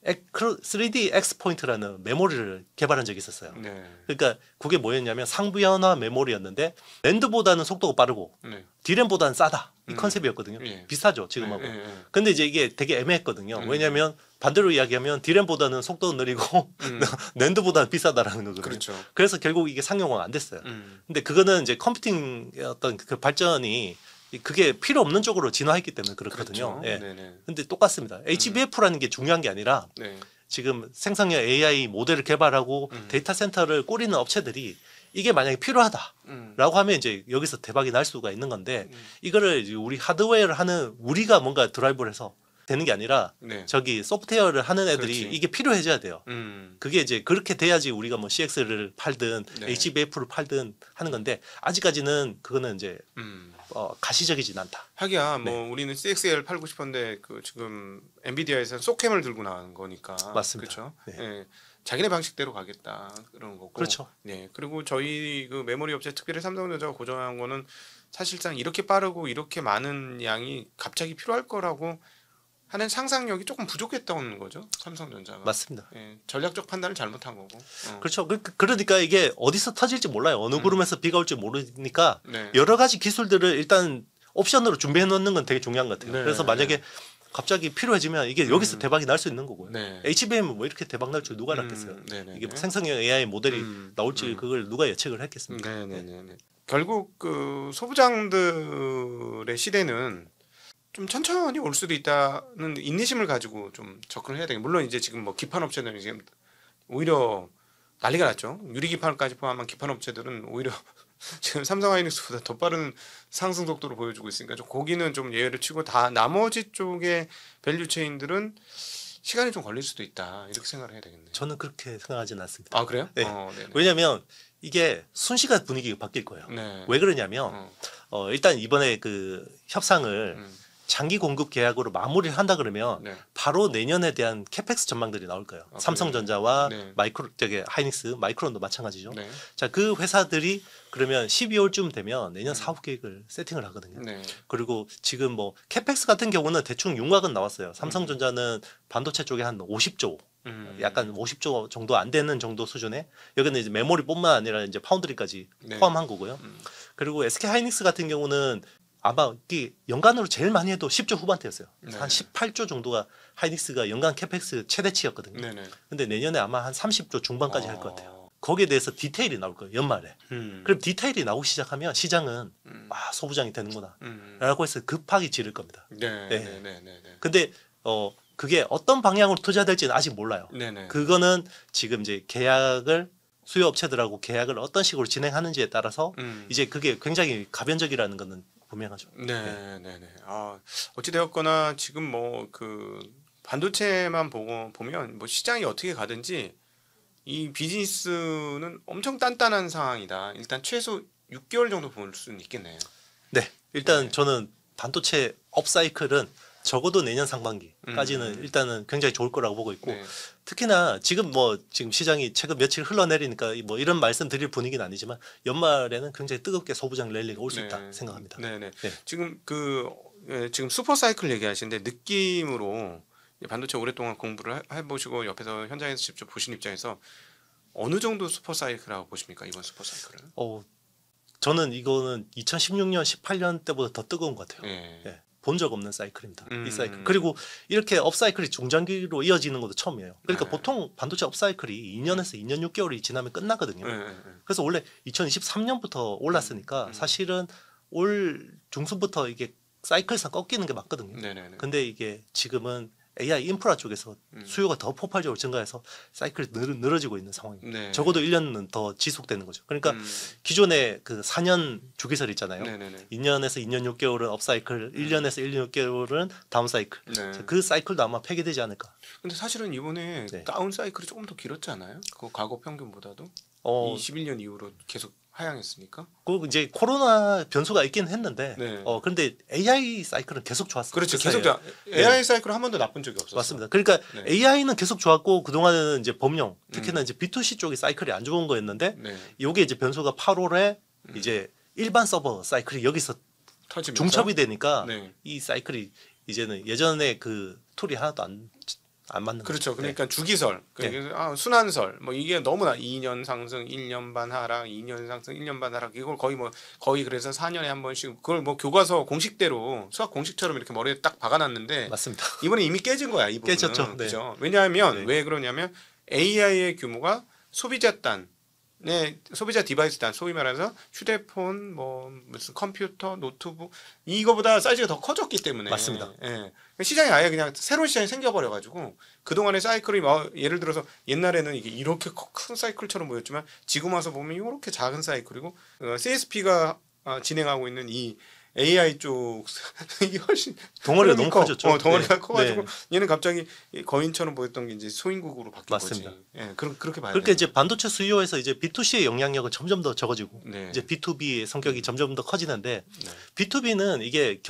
3D X 포인트라는 메모리를 개발한 적이 있었어요. 네. 그러니까 그게 뭐였냐면 상부연화 메모리였는데 낸드보다는 속도가 빠르고 네. 디램보다는 싸다 이 컨셉이었거든요. 네. 비슷하죠 지금하고. 근데 이제 이게 되게 애매했거든요. 왜냐하면 반대로 이야기하면 디램보다는 속도는 느리고 낸드보다는 비싸다라는 거거든요. 그렇죠. 그래서 결국 이게 상용화가 안 됐어요. 근데 그거는 이제 컴퓨팅의 어떤 그 발전이 그게 필요 없는 쪽으로 진화했기 때문에 그렇거든요. 그렇죠. 예. 근데 똑같습니다. HBF라는 게 중요한 게 아니라 네. 지금 생성형 AI 모델을 개발하고 데이터 센터를 꾸리는 업체들이 이게 만약에 필요하다라고 하면 이제 여기서 대박이 날 수가 있는 건데 이거를 우리 하드웨어를 하는 우리가 뭔가 드라이브를 해서 되는 게 아니라 네. 저기 소프트웨어를 하는 애들이 그렇지. 이게 필요해져야 돼요. 그게 이제 그렇게 돼야지 우리가 뭐 CX를 팔든 네. HBF를 팔든 하는 건데 아직까지는 그거는 이제 가시적이진 않다. 하기야 네. 뭐 우리는 CXL 팔고 싶었는데 그 지금 엔비디아에서는 소캠을 들고 나온 거니까. 맞습니다. 그렇죠. 네. 예. 자기네 방식대로 가겠다 그런 거고. 그렇죠. 네. 그리고 저희 그 메모리 업체 특별히 삼성전자가 고정한 거는 사실상 이렇게 빠르고 이렇게 많은 양이 갑자기 필요할 거라고 하는 상상력이 조금 부족했던 거죠. 삼성전자가. 맞습니다. 예. 전략적 판단을 잘못한 거고. 그렇죠. 그러니까 이게 어디서 터질지 몰라요. 어느 구름에서 비가 올지 모르니까 네. 여러 가지 기술들을 일단 옵션으로 준비해 놓는 건 되게 중요한 것 같아요. 네. 그래서 만약에 갑자기 필요해지면 이게 여기서 대박이 날 수 있는 거고요. 네. HBM은 뭐 이렇게 대박 날 줄 누가 알았겠어요. 네네네. 이게 뭐 생성형 AI 모델이 나올지 그걸 누가 예측을 했겠습니까? 네네네. 결국 그 소부장들의 시대는 좀 천천히 올 수도 있다는 인내심을 가지고 좀 접근을 해야 되겠. 물론 이제 지금 뭐 기판 업체들은 지금 오히려 난리가 났죠. 유리 기판까지 포함한 기판 업체들은 오히려 지금 삼성 하이닉스보다 더 빠른 상승 속도를 보여주고 있으니까 좀 거기는 좀 예외를 치고 다 나머지 쪽의 밸류 체인들은 시간이 좀 걸릴 수도 있다 이렇게 생각을 해야 되겠네요. 저는 그렇게 생각하지는 않습니다. 아 그래요? 네. 네네. 왜냐하면 이게 순식간 분위기가 바뀔 거예요. 네. 왜 그러냐면 일단 이번에 그 협상을 장기 공급 계약으로 마무리를 한다 그러면 네. 바로 내년에 대한 캐펙스 전망들이 나올 거예요. 아, 삼성전자와 네. 하이닉스, 마이크론도 마찬가지죠. 네. 자, 그 회사들이 그러면 12월쯤 되면 내년 사업 계획을 세팅을 하거든요. 네. 그리고 지금 뭐 캐펙스 같은 경우는 대충 윤곽은 나왔어요. 삼성전자는 반도체 쪽에 한 50조, 약간 50조 정도 안 되는 정도 수준에 여기는 이제 메모리뿐만 아니라 이제 파운드리까지 네. 포함한 거고요. 그리고 SK 하이닉스 같은 경우는 아마 이 연간으로 제일 많이 해도 10조 후반대였어요. 네. 한 18조 정도가 하이닉스가 연간 캐펙스 최대치였거든요. 네네. 근데 내년에 아마 한 30조 중반까지 할 것 같아요. 거기에 대해서 디테일이 나올 거예요. 연말에. 그럼 디테일이 나오기 시작하면 시장은 소부장이 되는구나 라고 해서 급하게 지를 겁니다. 네네네네. 근데 그게 어떤 방향으로 투자될지는 아직 몰라요. 네네. 그거는 지금 이제 계약을 수요 업체들하고 계약을 어떤 식으로 진행하는지에 따라서 이제 그게 굉장히 가변적이라는 거는 분명하죠. 네네네. 아 어찌 되었거나 지금 뭐 그 반도체만 보면 뭐 시장이 어떻게 가든지 이 비즈니스는 엄청 단단한 상황이다. 일단 최소 6개월 정도 볼 수는 있겠네요. 네, 일단 저는 반도체 업사이클은 적어도 내년 상반기까지는 일단은 굉장히 좋을 거라고 보고 있고 네. 특히나 지금 시장이 최근 며칠 흘러내리니까 뭐 이런 말씀 드릴 분위기는 아니지만 연말에는 굉장히 뜨겁게 소부장 랠리가 올 수 있다 생각합니다. 네네. 네. 지금 지금 슈퍼 사이클 얘기하시는데 느낌으로 반도체 오랫동안 공부를 해보시고 옆에서 현장에서 직접 보신 입장에서 어느 정도 슈퍼 사이클이라고 보십니까 이번 슈퍼 사이클은? 저는 이거는 2016년, 18년 때보다 더 뜨거운 것 같아요. 네. 본 적 없는 사이클입니다. 이 사이클. 그리고 이렇게 업사이클이 중장기로 이어지는 것도 처음이에요. 그러니까 보통 반도체 업사이클이 2년에서 2년 6개월이 지나면 끝나거든요. 그래서 원래 2023년부터 올랐으니까 사실은 올 중순부터 이게 사이클상 꺾이는 게 맞거든요. 네네네. 근데 이게 지금은 AI 인프라 쪽에서 수요가 더 폭발적으로 증가해서 사이클이 늘어지고 있는 상황입니다. 네. 적어도 1년은 더 지속되는 거죠. 그러니까 기존에 그 4년 주기설 있잖아요. 네네네. 2년에서 2년 6개월은 업사이클, 1년에서 1년 6개월은 다운 사이클. 네. 그 사이클도 아마 폐기되지 않을까. 근데 사실은 이번에 네. 다운 사이클이 조금 더 길었지 않아요? 그 과거 평균보다도 21년 이후로 계속 하향했으니까. 그 이제 코로나 변수가 있긴 했는데, 네. 근데 AI 사이클은 계속 좋았어요. 그렇죠. 그 계속 사이에. AI 사이클은 한 번도 나쁜 적이 없었어요. 맞습니다. 그러니까 네. AI는 계속 좋았고 그 동안에는 이제 범용, 특히나 이제 B2C 쪽이 사이클이 안 좋은 거였는데, 네. 이게 이제 변수가 8월에 이제 일반 서버 사이클이 여기서 터지면서 중첩이 되니까 네. 이 사이클이 이제는 예전에 그 툴이 하나도 안 맞는 그렇죠. 거죠. 그러니까 주기설, 그러니까 순환설, 뭐 이게 너무나 2년 상승, 1년 반 하락, 2년 상승, 1년 반 하락 이걸 거의 그래서 4년에 한 번씩 그걸 뭐 교과서 공식대로 수학 공식처럼 이렇게 머리에 딱 박아놨는데 맞습니다. 이번에 이미 깨진 거야 이 부분은. 깨졌죠. 네. 그죠? 왜냐하면 네. 왜 그러냐면 AI의 규모가 소비자 단. 네, 소비자 디바이스 단 소위 말해서 휴대폰, 뭐 무슨 컴퓨터, 노트북 이거보다 사이즈가 더 커졌기 때문에 맞습니다. 예. 시장이 아예 그냥 새로운 시장이 생겨버려 가지고 그 동안의 사이클이 예를 들어서 옛날에는 이게 이렇게 큰 사이클처럼 보였지만 지금 와서 보면 이렇게 작은 사이클이고 CSP가 진행하고 있는 이 AI 쪽 이게 훨씬 덩어리가 너무 커졌죠. 덩어리가 커가지고 얘는 갑자기 거인처럼 보였던 게 이제 소인국으로 바뀐 맞습니다. 거지. 예, 그렇게 봐야 그러니까 이제 반도체 수요에서 이제 B2C의 영향력은 점점 더 적어지고 네. 이제 B2B의 성격이 점점 더 커지는데 네. B2B는 이게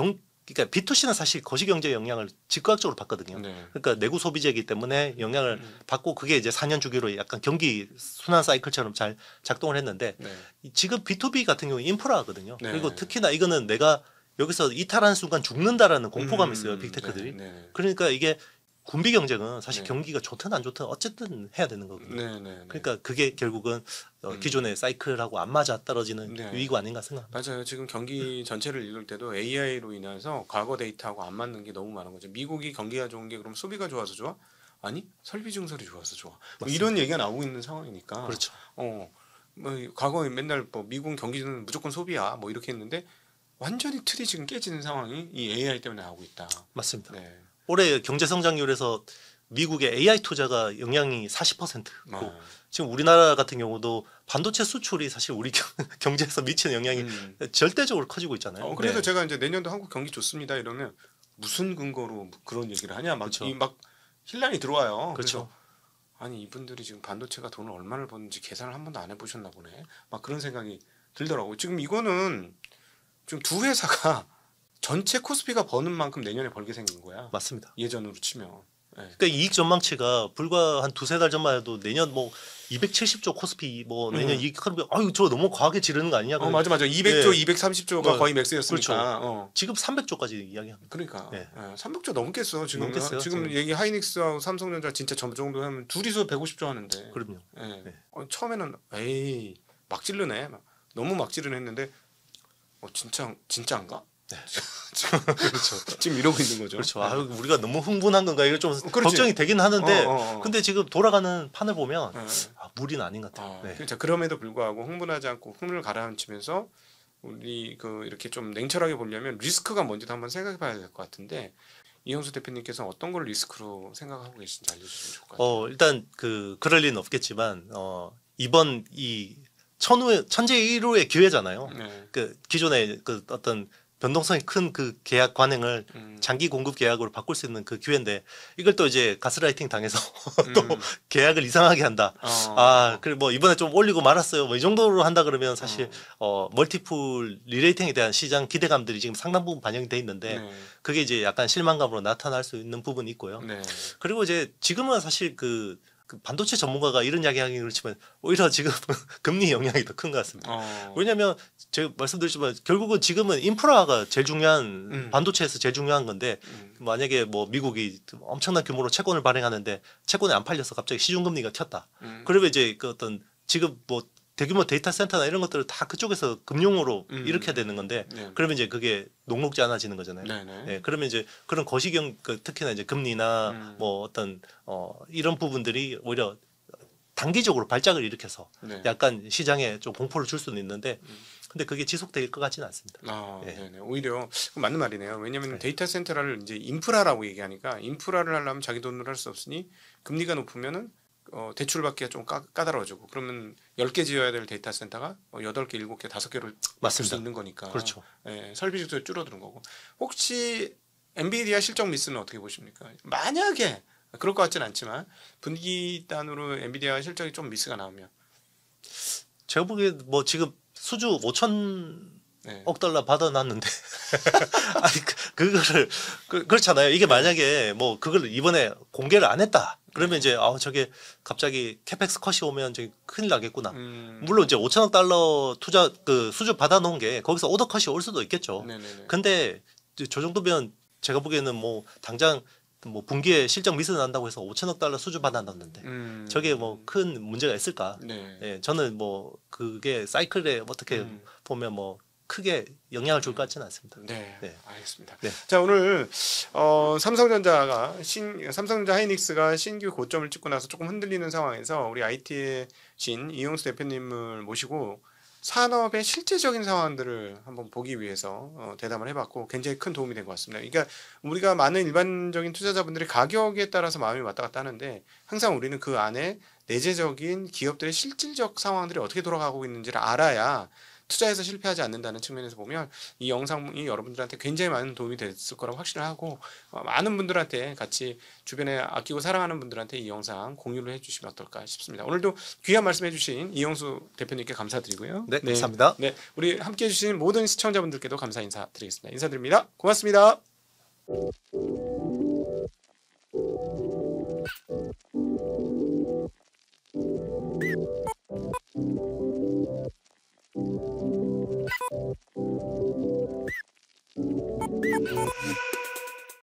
그러니까 B2C는 사실 거시경제의 영향을 즉각적으로 받거든요. 네. 그러니까 내구 소비재이기 때문에 영향을 받고 그게 이제 4년 주기로 약간 경기 순환 사이클처럼 잘 작동을 했는데 네. 지금 B2B 같은 경우는 인프라거든요. 네. 그리고 특히나 이거는 내가 여기서 이탈하는 순간 죽는다라는 공포감이 있어요. 빅테크들이. 네. 그러니까 이게 군비 경쟁은 사실 네. 경기가 좋든 안 좋든 어쨌든 해야 되는 거거든요. 네. 그러니까 그게 결국은 기존의 사이클하고 안 맞아 떨어지는 네. 위기가 아닌가 생각합니다. 맞아요. 지금 경기 전체를 읽을 때도 AI로 인해서 과거 데이터하고 안 맞는 게 너무 많은 거죠. 미국이 경기가 좋은 게 그럼 소비가 좋아서 좋아? 아니 설비 증설이 좋아서 좋아. 뭐 이런 얘기가 나오고 있는 상황이니까. 그렇죠. 뭐 과거에 맨날 뭐 미국 경기는 무조건 소비야 뭐 이렇게 했는데 완전히 틀이 지금 깨지는 상황이 이 AI 때문에 나오고 있다. 맞습니다. 네. 올해 경제 성장률에서 미국의 AI 투자가 영향이 40%고 지금 우리나라 같은 경우도 반도체 수출이 사실 우리 경제에서 미치는 영향이 절대적으로 커지고 있잖아요. 그래서 제가 이제 내년도 한국 경기 좋습니다 이러면 무슨 근거로 그런 얘기를 하냐 막 힐난이 들어와요. 그렇죠. 그래서 아니 이분들이 지금 반도체가 돈을 얼마나 버는지 계산을 한 번도 안 해보셨나 보네. 막 그런 생각이 들더라고요. 지금 이거는 지금 두 회사가 전체 코스피가 버는 만큼 내년에 벌게 생긴 거야. 맞습니다. 예전으로 치면. 네. 그러니까 이익 전망치가 불과 한 두세 달 전만 해도 내년 뭐 270조 코스피 뭐 내년 이익 하면 아유 저 너무 과하게 지르는 거 아니냐. 맞아. 200조, 230조가 거의 맥스였으니까. 그렇죠. 지금 300조까지 이야기합니다. 그러니까 300조 넘겠어. 지금 넘겠어요, 지금 얘기 하이닉스하고 삼성전자 진짜 저 정도 하면 둘이서 150조 하는데. 그럼요. 처음에는 에이 막 지르네. 너무 막 지르네 했는데 진짜인가? 그렇죠. 지금 이러고 있는 거죠. 그렇죠. 우리가 너무 흥분한 건가 이거 좀 걱정이 되긴 하는데 근데 지금 돌아가는 판을 보면 무리는 아닌 것 같아요. 그렇죠. 그럼에도 불구하고 흥분하지 않고 흥분을 가라앉히면서 우리 이렇게 좀 냉철하게 보려면 리스크가 뭔지도 한번 생각해봐야 될 것 같은데 이영수 대표님께서 어떤 걸 리스크로 생각하고 계신지 알려주시면 좋을 것 같아요. 일단 그럴 리는 없겠지만 이번 이 천재의 1호의 기회잖아요. 그 기존의 그 어떤 변동성이 큰 그 계약 관행을 장기 공급 계약으로 바꿀 수 있는 그 기회인데 이걸 또 이제 가스라이팅 당해서 또 계약을 이상하게 한다. 그래 뭐 이번에 좀 올리고 말았어요. 뭐 이 정도로 한다 그러면 사실 멀티플 리레이팅에 대한 시장 기대감들이 지금 상당 부분 반영이 돼 있는데 그게 이제 약간 실망감으로 나타날 수 있는 부분이 있고요. 그리고 이제 지금은 사실 그 반도체 전문가가 이런 이야기하기 그렇지만 오히려 지금 금리 영향이 더 큰 것 같습니다. 왜냐하면 제가 말씀드렸지만 결국은 지금은 인프라가 제일 중요한 반도체에서 제일 중요한 건데 만약에 뭐 미국이 엄청난 규모로 채권을 발행하는데 채권이 안 팔려서 갑자기 시중금리가 튀었다. 그러면 이제 그 어떤 지금 뭐 대규모 데이터 센터나 이런 것들을 다 그쪽에서 금융으로 일으켜야 되는 건데 그러면 이제 그게 녹록지 않아지는 거잖아요. 그러면 이제 그런 거시경 특히나 이제 금리나 뭐 어떤 이런 부분들이 오히려 단기적으로 발작을 일으켜서 약간 시장에 좀 공포를 줄 수는 있는데 근데 그게 지속될 것 같지는 않습니다. 오히려 맞는 말이네요. 왜냐하면 데이터 센터를 이제 인프라라고 얘기하니까 인프라를 하려면 자기 돈으로 할 수 없으니 금리가 높으면은 대출 받기가 좀 까다로워지고 그러면 10개 지어야 될 데이터 센터가 8개, 7개, 5개로 맞출 수 있는 거니까 그렇죠. 설비직도 줄어드는 거고 혹시 엔비디아 실적 미스는 어떻게 보십니까? 만약에 그럴 것 같지는 않지만 분기단으로 엔비디아 실적이 좀 미스가 나오면 제가 보기에 뭐 지금 수주 5천억 달러 받아놨는데 아니 그거를 그렇잖아요. 이게 만약에 뭐 그걸 이번에 공개를 안 했다. 그러면 이제 저게 갑자기 캐펙스 컷이 오면 저기 큰일 나겠구나. 물론 이제 5천억 달러 투자 그 수주 받아놓은 게 거기서 오더 컷이 올 수도 있겠죠. 근데 저 정도면 제가 보기에는 뭐 당장 뭐 분기에 실적 미스 난다고 해서 5천억 달러 수주 받아놨는데 저게 뭐 큰 문제가 있을까? 저는 뭐 그게 사이클에 어떻게 보면 뭐 크게 영향을 줄 것 같지는 않습니다. 알겠습니다. 자 오늘 삼성전자 하이닉스가 신규 고점을 찍고 나서 조금 흔들리는 상황에서 우리 IT의 신 이용수 대표님을 모시고 산업의 실제적인 상황들을 한번 보기 위해서 대담을 해봤고 굉장히 큰 도움이 된 것 같습니다. 그러니까 우리가 많은 일반적인 투자자분들이 가격에 따라서 마음이 왔다 갔다 하는데 항상 우리는 그 안에 내재적인 기업들의 실질적 상황들이 어떻게 돌아가고 있는지를 알아야 투자해서 실패하지 않는다는 측면에서 보면 이 영상이 여러분들한테 굉장히 많은 도움이 됐을 거라고 확신을 하고 많은 분들한테 같이 주변에 아끼고 사랑하는 분들한테 이 영상 공유를 해주시면 어떨까 싶습니다. 오늘도 귀한 말씀해주신 이영수 대표님께 감사드리고요. 네, 감사합니다. 네, 우리 함께해주신 모든 시청자분들께도 감사 인사드리겠습니다. 인사드립니다. 고맙습니다.